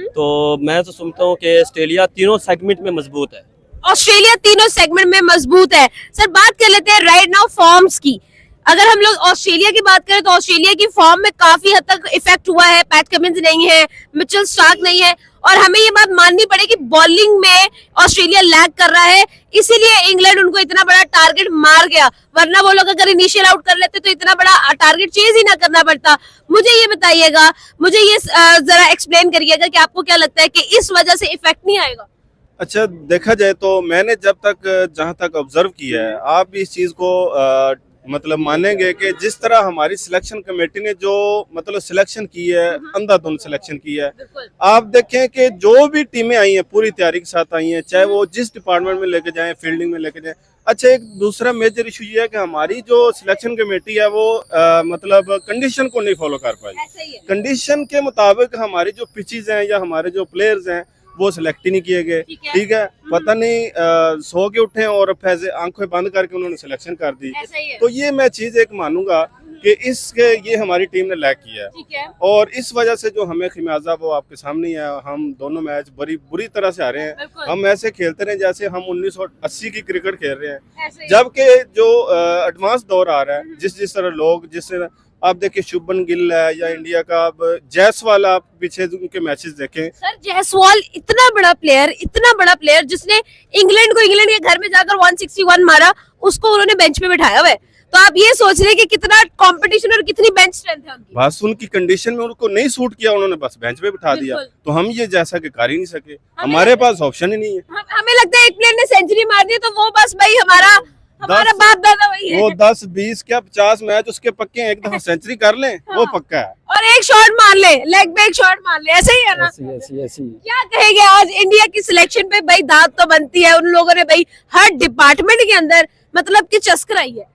Speaker 7: तो मैं तो समझता हूँ कि ऑस्ट्रेलिया तीनों सेगमेंट में मजबूत है।
Speaker 2: ऑस्ट्रेलिया तीनों सेगमेंट में मजबूत है। सर बात कर लेते हैं राइट नाउ फॉर्म्स की। अगर हम लोग ऑस्ट्रेलिया की बात करें तो ऑस्ट्रेलिया की फॉर्म में काफी हद तक इफेक्ट हुआ है। पैट कमिंस नहीं है, मिचेल स्टार्क नहीं है, और हमें ये बात माननी पड़ेगी बॉलिंग में ऑस्ट्रेलिया लैग कर रहा है, इसीलिए इंग्लैंड उनको इतना बड़ा टारगेट मार गया। वरना वो लोग अगर इनिशियल आउट कर लेते तो इतना बड़ा टारगेट चेज ही ना करना पड़ता। मुझे ये बताइएगा, मुझे ये जरा एक्सप्लेन करिएगा कि आपको क्या लगता है कि इस वजह से इफेक्ट नहीं आएगा?
Speaker 5: अच्छा देखा जाए तो मैंने जहां तक ऑब्जर्व किया है, आप भी इस चीज को मतलब मानेंगे कि जिस तरह हमारी सिलेक्शन कमेटी ने जो मतलब सिलेक्शन की है, अंधाधुंध सिलेक्शन की है। आप देखें कि जो भी टीमें आई हैं पूरी तैयारी के साथ आई हैं, चाहे वो जिस डिपार्टमेंट में लेके जाएं, फील्डिंग में लेके जाएं। अच्छा एक दूसरा मेजर इशू ये है कि हमारी जो सिलेक्शन कमेटी है वो मतलब कंडीशन को नहीं फॉलो कर पाई। कंडीशन के मुताबिक हमारी जो पिचेस हैं या हमारे जो प्लेयर्स हैं वो सिलेक्ट ही नहीं किए गए। ठीक है, पता नहीं सो के उठे और फैसे आंखें बंद करके उन्होंने सिलेक्शन कर दी। तो ये मैं चीज एक मानूंगा कि इसके ये हमारी टीम ने लैक किया है,
Speaker 2: ठीक है।
Speaker 5: और इस वजह से जो हमें खिमाजा वो आपके सामने ही है। हम दोनों मैच बड़ी बुरी तरह से हारे हैं।
Speaker 2: बिल्कुल।
Speaker 5: हम ऐसे खेलते रहे जैसे हम 1980 की क्रिकेट खेल रहे हैं,
Speaker 2: ऐसे ही।
Speaker 5: जबकि जो एडवांस दौर आ रहा है, जिस तरह लोग जिससे आप देखिए शुभमन गिल है या इंडिया का अब जायसवाल, आप पीछे उनके मैचेस देखें।
Speaker 2: सर जायसवाल इतना बड़ा प्लेयर जिसने इंग्लैंड के घर में जाकर 161 मारा, उसको उन्होंने बेंच पे बिठाया हुआ है। तो आप ये सोच रहे हैं कि कितना कंपटीशन और कितनी बेंच स्ट्रेंथ है उनकी।
Speaker 5: बस उनकी कंडीशन में उनको नहीं सूट किया, उन्होंने बस बेंच पे बिठा दिया।
Speaker 2: बिल्कुल।
Speaker 5: तो हम ये जैसा कि कर ही नहीं सके, हमारे पास ऑप्शन ही नहीं है।
Speaker 2: हमें लगता है एक प्लेयर ने सेंचुरी मार दी तो वो बस भाई हमारा बाप दादा वही है।
Speaker 5: वो 10 20 क्या 50 मैच उसके पक्के हैं, एक दफा सेंचुरी कर लें वो पक्का है।
Speaker 2: और एक शॉट मार ले, लेग पे एक शॉट मार ले, ऐसे ही है ना।
Speaker 3: ऐसी
Speaker 2: क्या कहेंगे आज इंडिया की सिलेक्शन पे? भाई दाद तो बनती है, उन लोगों ने भाई हर डिपार्टमेंट के अंदर मतलब कि चस्क रही है।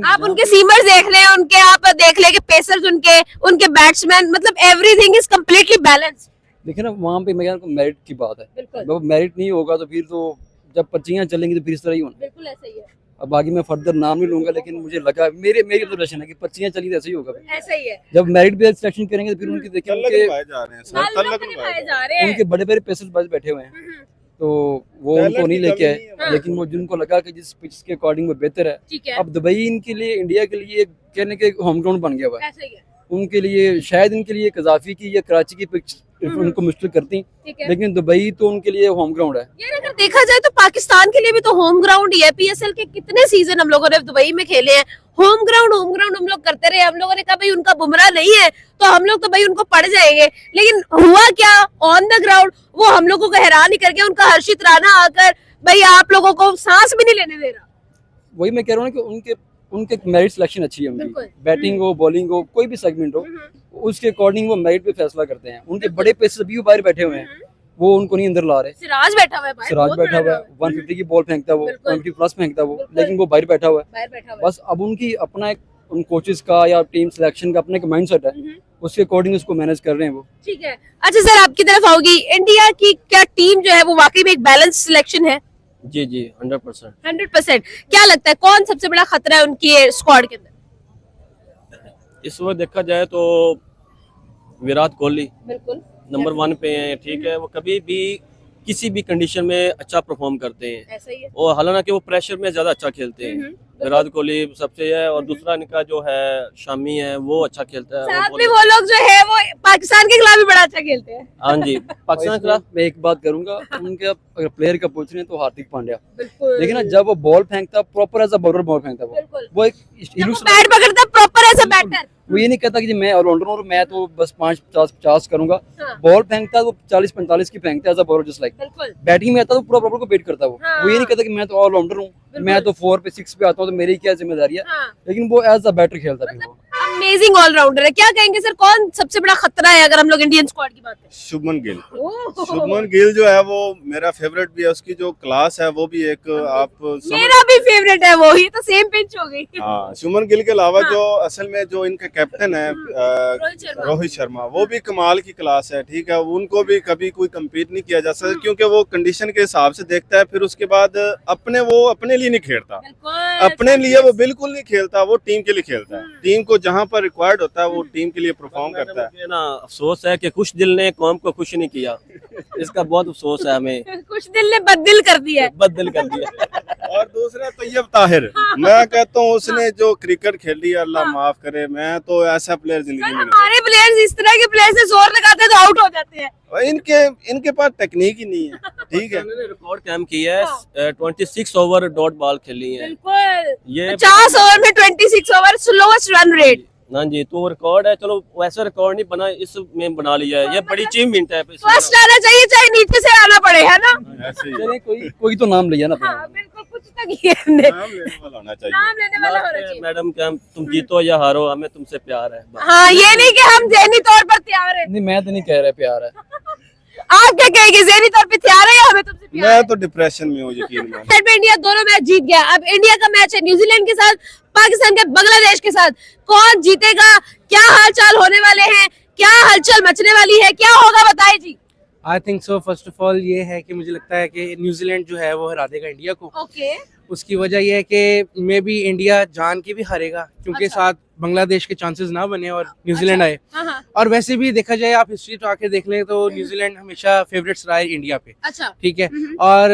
Speaker 2: आप उनके सीमर्स देख रहे हैं, उनके आप देख ले कि पेसर्स उनके बैट्समैन, मतलब एवरीथिंग इज कम्प्लीटली बैलेंस्ड।
Speaker 10: देखिए ना, वहाँ पे मैं मेरिट की बात है।
Speaker 2: बिल्कुल।
Speaker 10: अब मेरिट नहीं होगा तो फिर तो जब पर्चियाँ चलेंगी तो फिर इस तरह ही होना।
Speaker 2: बिल्कुल ऐसा ही है।
Speaker 10: अब आगे मैं फर्दर नाम नहीं लूंगा, लेकिन मुझे लगा मेरी ऑब्जर्वेशन है कि पर्चियाँ चली तो ऐसे ही होगा।
Speaker 2: ऐसा ही है।
Speaker 10: जब मेरिट बेस्ड सिलेक्शन करेंगे तो फिर उनकी देखिए
Speaker 5: तल्लक
Speaker 10: उनके
Speaker 5: निभाए जा रहे हैं सर, तल्लक निभाए जा रहे हैं।
Speaker 10: उनके बड़े बड़े पेसर्स बाज बैठे हुए हैं, तो वो
Speaker 5: टैलेंट
Speaker 10: उनको नहीं
Speaker 5: की
Speaker 10: लेके
Speaker 5: कमी नहीं
Speaker 10: आए।
Speaker 5: है।
Speaker 10: लेकिन वो जिनको लगा कि जिस पिच के अकॉर्डिंग वो बेहतर है,
Speaker 2: ठीक है।
Speaker 10: अब दुबई इनके लिए, इंडिया के लिए कहने के होम ग्राउंड बन गया हुआ है।
Speaker 2: ऐसा ही है।
Speaker 10: उनके लिए शायद इनके लिए कजाफी की या कराची की पिच उनको मुश्किल करती,
Speaker 2: ठीक है।
Speaker 10: लेकिन दुबई तो उनके लिए होम ग्राउंड है।
Speaker 2: यार अगर देखा जाए तो पाकिस्तान के लिए भी तो होम ग्राउंड ही है। पीएसएल के कितने सीजन हम लोगों ने दुबई में खेले हैं, होम ग्राउंड हम लोग करते रहे। हम लोगों ने कहा भाई उनका बुमराह नहीं है तो हम लोग तो भाई उनको पड़ जाएंगे, लेकिन हुआ क्या ऑन द ग्राउंड? वो हम लोगों को हैरान ही करके उनका हर्षित राणा आकर भाई आप लोगों को सांस भी नहीं लेने दे रहा।
Speaker 10: वही मैं कह रहा हूँ ना कि उनके मेरिट सिलेक्शन अच्छी है
Speaker 2: बिल्कुल।
Speaker 10: उनकी, बैटिंग हो बॉलिंग हो कोई भी सेगमेंट हो, उसके अकॉर्डिंग वो मेरिट पे फैसला करते हैं। उनके बड़े पेसर्स अभी बाहर बैठे हुए हैं, वो उनको नहीं अंदर ला रहे।
Speaker 2: सिराज बैठा हुआ है भाई,
Speaker 10: सिराज
Speaker 2: बहुत
Speaker 10: बैठा
Speaker 2: बड़ा
Speaker 10: हुआ है, 150 की बॉल फेंकता है वो,
Speaker 2: बिल्कुल।
Speaker 10: 150 प्लस फेंकता है वो,
Speaker 2: बिल्कुल।
Speaker 10: लेकिन वो बाहर बैठा हुआ है।
Speaker 2: बाहर बैठा हुआ है।
Speaker 10: बस अब उनकी अपना एक उन कोचेस का या टीम सिलेक्शन का अपना एक माइंडसेट है, उसके अकॉर्डिंग उसको मैनेज कर रहे हैं वो।
Speaker 2: ठीक है। अच्छा सर, आपकी तरफ आओगी, इंडिया की क्या टीम जो है वो वाकई में एक बैलेंस सिलेक्शन है?
Speaker 7: जी जी 100%।
Speaker 2: 100%। क्या लगता है कौन सबसे बड़ा खतरा है उनकी स्क्वाड के अंदर?
Speaker 7: इस वक्त देखा जाए तो विराट कोहली
Speaker 2: बिल्कुल
Speaker 7: नंबर 1 पे हैं, ठीक है। वो कभी भी किसी भी कंडीशन में अच्छा परफॉर्म करते हैं,
Speaker 2: ऐसा ही है।
Speaker 7: और हालांकि वो प्रेशर में ज्यादा अच्छा खेलते हैं। विराट कोहली सबसे है, और दूसरा इनका जो है शामी है, वो अच्छा खेलता है।
Speaker 2: साथ में वो लोग जो है वो पाकिस्तान के खिलाफ भी बड़ा अच्छा खेलते हैं।
Speaker 7: हाँ जी, पाकिस्तान के खिलाफ
Speaker 10: मैं एक बात करूंगा, उनके अगर प्लेयर का पूछ रहे हैं तो हार्दिक पांड्या,
Speaker 2: बिल्कुल।
Speaker 10: देखिए ना जब वो बॉल फेंकता proper as a bowler ball फेंकता
Speaker 2: बिल्कुल।
Speaker 10: वो एक
Speaker 2: जब वो बैट पकड़ता है प्रॉपर एज अ बैटर।
Speaker 10: वो ये नहीं कहता कि जी मैं ऑलराउंडर हूँ और मैं तो बस 5-50 करूंगा।
Speaker 2: हाँ।
Speaker 10: बॉल फेंकता है वो 40-45 की फेंकता है as a bowler, just like
Speaker 2: बिल्कुल।
Speaker 10: बैटिंग में आता है तो पूरा प्रॉपर को बेट करता है वो।
Speaker 2: हाँ।
Speaker 10: वो ये नहीं कहता कि मैं तो ऑलराउंडर हूँ, मैं तो 4 पे 6 पे आता हूँ तो मेरी क्या जिम्मेदारी है,
Speaker 2: हाँ।
Speaker 10: लेकिन वो एज अ बैटर खेलता है।
Speaker 2: अमेजिंग ऑलराउंडर है। क्या कहेंगे सर, कौन सबसे बड़ा खतरा है अगर हम लोग इंडियन स्क्वाड की बात करें?
Speaker 5: शुभमन गिल।
Speaker 2: ओह।
Speaker 5: शुभमन गिल जो है वो मेरा फेवरेट भी है, उसकी जो क्लास है वो भी एक आप
Speaker 2: मेरा भी फेवरेट है वो, ही तो सेम पिच हो गई।
Speaker 5: हाँ, शुभमन गिल के अलावा
Speaker 2: हाँ।
Speaker 5: जो असल में जो इनका कैप्टन है
Speaker 2: रोहित
Speaker 5: रोहित शर्मा, वो भी कमाल की क्लास है, ठीक है। उनको भी कभी कोई कम्पीट नहीं किया जा सकता, क्योंकि वो कंडीशन के हिसाब से देखता है, फिर उसके बाद अपने लिए नहीं खेलता, अपने लिए वो बिल्कुल नहीं खेलता, वो टीम के लिए खेलता है। टीम को जहाँ पर रिक्वायर्ड होता है वो टीम के लिए परफॉर्म करता है।
Speaker 7: मुझे ना अफसोस है कि खुश दिल ने कौम को खुश नहीं किया, इसका बहुत अफसोस है हमें।
Speaker 2: कुछ दिल ने बददिल कर दिया है।
Speaker 7: बददिल कर दिया।
Speaker 5: और दूसरा तैयब ताहिर, मैं कहता हूँ उसने जो क्रिकेट खेली है, अल्लाह माफ करे, मैं तो ऐसा प्लेयर जिंदगी में नहीं
Speaker 2: हमारे प्लेयर्स इस तरह के प्लेयर से जोर लगाते हैं तो आउट हो जाते हैं।
Speaker 5: देखा। इनके पास टेक्निक ही नहीं है, ठीक है।
Speaker 7: उन्होंने रिकॉर्ड कायम किया है, 26 ओवर डॉट बॉल खेली है
Speaker 2: बिल्कुल।
Speaker 7: ये
Speaker 2: 50 ओवर में 26 ओवर, स्लोएस्ट रन रेट।
Speaker 7: हाँ जी, तो रिकॉर्ड है। चलो वैसा रिकॉर्ड नहीं बना, इसमें बना लिया है, ये बड़ी अचीवमेंट है।
Speaker 2: फर्स्ट आना चाहिए चाहे नीचे से आना पड़े, है ना?
Speaker 5: ऐसे ही
Speaker 10: चलिए कोई तो नाम लिया ना अपना।
Speaker 2: हाँ बिल्कुल, कुछ तो किया हमने।
Speaker 5: नाम लेने वाला होना चाहिए।
Speaker 2: नाम लेने वाला होना चाहिए।
Speaker 7: मैडम क्या तुम जीतो या हारो, हमें तुमसे प्यार है बस।
Speaker 2: हाँ, ये नहीं कि हम ज़हनी तौर पर तैयार हैं।
Speaker 10: नहीं, मैं तो नहीं कह रहा प्यार है।
Speaker 2: आप क्या कहेंगे, ज़हनी तौर पे तैयार है या हमें तुमसे प्यार है?
Speaker 5: मैं तो डिप्रेशन में हूँ, यकीन मानो।
Speaker 2: सेट में इंडिया दोनों मैच जीत गया। अब इंडिया का मैच है न्यूजीलैंड के साथ, पाकिस्तान के बांग्लादेश के साथ। कौन जीतेगा, क्या हालचाल होने वाले हैं, क्या हलचल मचने वाली है, क्या होगा बताइए जी।
Speaker 11: I think so first of all ये है कि मुझे लगता है कि न्यूजीलैंड जो है वो हरा देगा इंडिया को।
Speaker 2: ओके।
Speaker 6: उसकी वजह यह है कि मे बी इंडिया जान के भी हारेगा, क्योंकि
Speaker 2: अच्छा।
Speaker 6: साथ बांग्लादेश के चांसेस ना बने और न्यूजीलैंड आए।
Speaker 2: हाँ।
Speaker 6: और वैसे भी देखा जाए, आप हिस्ट्री तो आके देख लें तो न्यूजीलैंड हमेशा फेवरेट्स रहा है इंडिया पे,
Speaker 2: अच्छा।
Speaker 6: ठीक है। और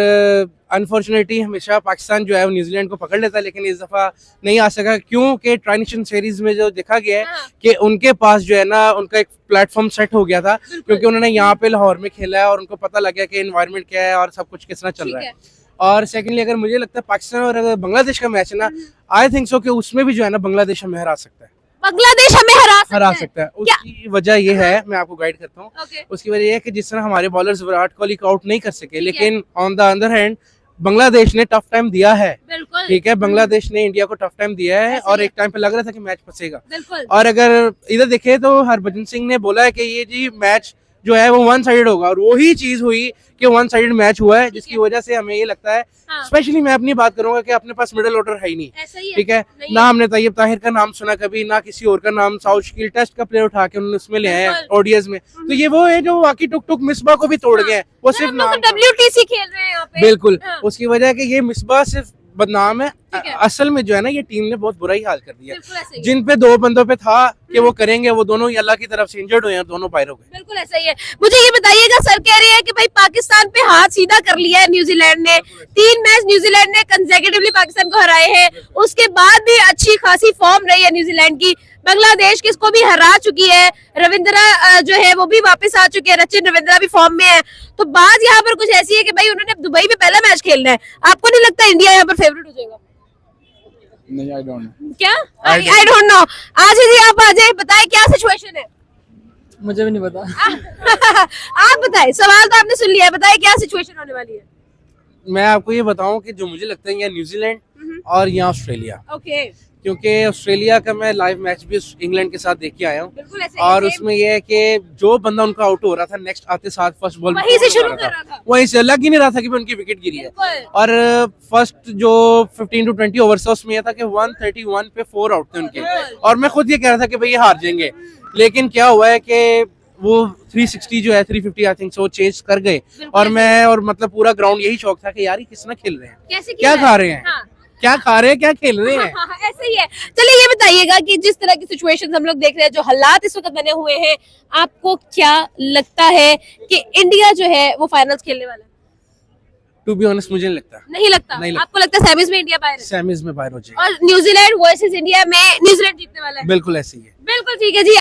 Speaker 6: अनफॉर्चुनेटली हमेशा पाकिस्तान जो है वो न्यूजीलैंड को पकड़ लेता है, लेकिन इस दफा नहीं आ सका, क्योंकि ट्राई नेशन सीरीज में जो देखा गया है
Speaker 2: हाँ।
Speaker 6: कि उनके पास जो है ना उनका एक प्लेटफॉर्म सेट हो गया था, क्योंकि उन्होंने यहाँ पे लाहौर में खेला है और उनको पता लग गया कि एनवायरनमेंट क्या है और सब कुछ किस तरह चल रहा है। और सेकेंडली अगर मुझे लगता है पाकिस्तान और अगर बांग्लादेश का मैच है ना, आई थिंक सो कि उसमें भी जो है ना बांग्लादेश हमें हरा सकता है,
Speaker 2: बांग्लादेश हमें हरा
Speaker 6: सकता है। उसकी वजह ये है, मैं आपको गाइड करता हूँ।
Speaker 2: ओके।
Speaker 6: उसकी वजह ये है कि जिस तरह हमारे बॉलर्स विराट कोहली को आउट नहीं कर सके,
Speaker 2: ठीक है।
Speaker 6: लेकिन on the other hand Bangladesh ने टफ टाइम दिया है,
Speaker 2: बिल्कुल।
Speaker 6: ठीक है। बांग्लादेश ने इंडिया को टफ टाइम दिया है
Speaker 2: ऐसे
Speaker 6: और
Speaker 2: ही
Speaker 6: एक टाइम पे लग रहा था कि मैच फंसेगा।
Speaker 2: बिल्कुल।
Speaker 6: और अगर इधर देखे तो हरभजन सिंह ने बोला है कि ये जी मैच जो है वो वन साइडेड होगा, और वही चीज हुई कि वन साइडेड मैच हुआ है, जिसकी वजह से हमें ये लगता है,
Speaker 2: हाँ।
Speaker 6: स्पेशली मैं अपनी बात करूंगा कि अपने पास मिडिल ऑर्डर है ही नहीं,
Speaker 2: ऐसा ही है।
Speaker 6: ठीक है।
Speaker 2: नहीं
Speaker 6: ना हमने तैयब ताहिर का नाम सुना कभी, ना किसी और का नाम। साउथ शकील टेस्ट का प्लेयर उठा के उन्होंने उसमें ले आए
Speaker 2: बिल्कुल।
Speaker 6: ओडीएस में, तो ये वो है जो वाकई टुक टुक मिसबा को भी तोड़ गए हैं, वो सिर्फ नाम था।
Speaker 2: WTC खेल रहे हैं यहाँ पे।
Speaker 6: बिल्कुल,
Speaker 2: हाँ।
Speaker 6: उसकी वजह है कि ये मिसबा सिर्फ बदनाम है,
Speaker 2: ठीक है।
Speaker 6: असल में जो है ना ये टीम ने बहुत बुरा ही हाल कर दिया।
Speaker 2: बिल्कुल ऐसा ही है।
Speaker 6: जिन पे दो बंदों पे था कि वो करेंगे, वो दोनों ही अल्लाह की तरफ से इंजर्ड हुए हैं, दोनों बाहर हो गए।
Speaker 2: बिल्कुल ऐसा ही है। मुझे ये बताइएगा, सर कह रहे हैं कि भाई पाकिस्तान पे हाथ सीधा कर लिया है न्यूजीलैंड ने, 3 मैच न्यूजीलैंड ने कंसेक्यूटिवली पाकिस्तान को हराए हैं, उसके बाद भी अच्छी खासी फॉर्म रही है न्यूजीलैंड की। बांग्लादेश किसको भी हरा चुकी है, रविंद्रा जो है वो भी वापस आ चुके हैं, रचिन रविंद्रा भी फॉर्म में है। तो बात यहाँ पर कुछ ऐसी है कि भाई उन्होंने दुबई में पहला मैच खेलना है, आपको नहीं लगता इंडिया यहाँ पर फेवरेट हो जाएगा?
Speaker 6: नहीं, आई डोंट नो।
Speaker 2: क्या? I don't know. आज ही आप आ जाए, बताए क्या सिचुएशन है?
Speaker 3: मुझे भी नहीं पता।
Speaker 2: आप बताएं, सवाल तो आपने सुन लिया है, बताइए क्या सिचुएशन होने वाली है?
Speaker 6: मैं आपको ये बताऊं कि जो मुझे लगता है यहाँ न्यूजीलैंड और यहाँ ऑस्ट्रेलिया,
Speaker 2: ओके।
Speaker 6: क्योंकि ऑस्ट्रेलिया का मैं लाइव मैच भी इंग्लैंड के साथ देख के आया हूँ,
Speaker 2: बिल्कुल ऐसे
Speaker 6: और
Speaker 2: ही
Speaker 6: उसमें ये है कि जो बंदा उनका आउट हो रहा था, नेक्स्ट आते साथ फर्स्ट बॉल
Speaker 2: वहीं से शुरू कर रहा था।
Speaker 6: वहीं से, लग ही नहीं रहा था कि उनकी विकेट गिरी है।
Speaker 2: बिल्कुल।
Speaker 6: और फर्स्ट जो 15 to 20 ओवर्स था उसमें यह था कि 131 पे 4 आउट थे उनके, और मैं खुद ये कह रहा था कि भाई ये हार जाएंगे, लेकिन क्या हुआ है कि वो 360 जो है 350 आई थिंक सो चेज कर गए, और मैं और मतलब पूरा ग्राउंड यही शौक था कि यार ये किस तरह खेल रहे हैं,
Speaker 2: कैसे
Speaker 6: क्या खा रहे हैं,
Speaker 2: हाँ।
Speaker 6: क्या खा रहे हैं, क्या खेल रहे हैं।
Speaker 2: हाँ, ऐसे ही है। चलिए ये बताइएगा कि जिस तरह की सिचुएशंस हम लोग देख रहे हैं, जो हालात इस वक्त बने हुए हैं, आपको क्या लगता है कि इंडिया जो है वो फाइनल्स खेलने वाला है?
Speaker 6: टू बी ऑनेस्ट मुझे नहीं लगता,
Speaker 2: नहीं लगता।
Speaker 6: नहीं लगता।
Speaker 2: आपको लगता है सेमीज में इंडिया बाहर है?
Speaker 6: सेमीज में बाहर हो जाएगा।
Speaker 2: और न्यूजीलैंड वर्सेस इंडिया में न्यूजीलैंड जीतने वाला है?
Speaker 6: बिल्कुल ऐसे ही है।
Speaker 2: बिल्कुल ठीक है जी।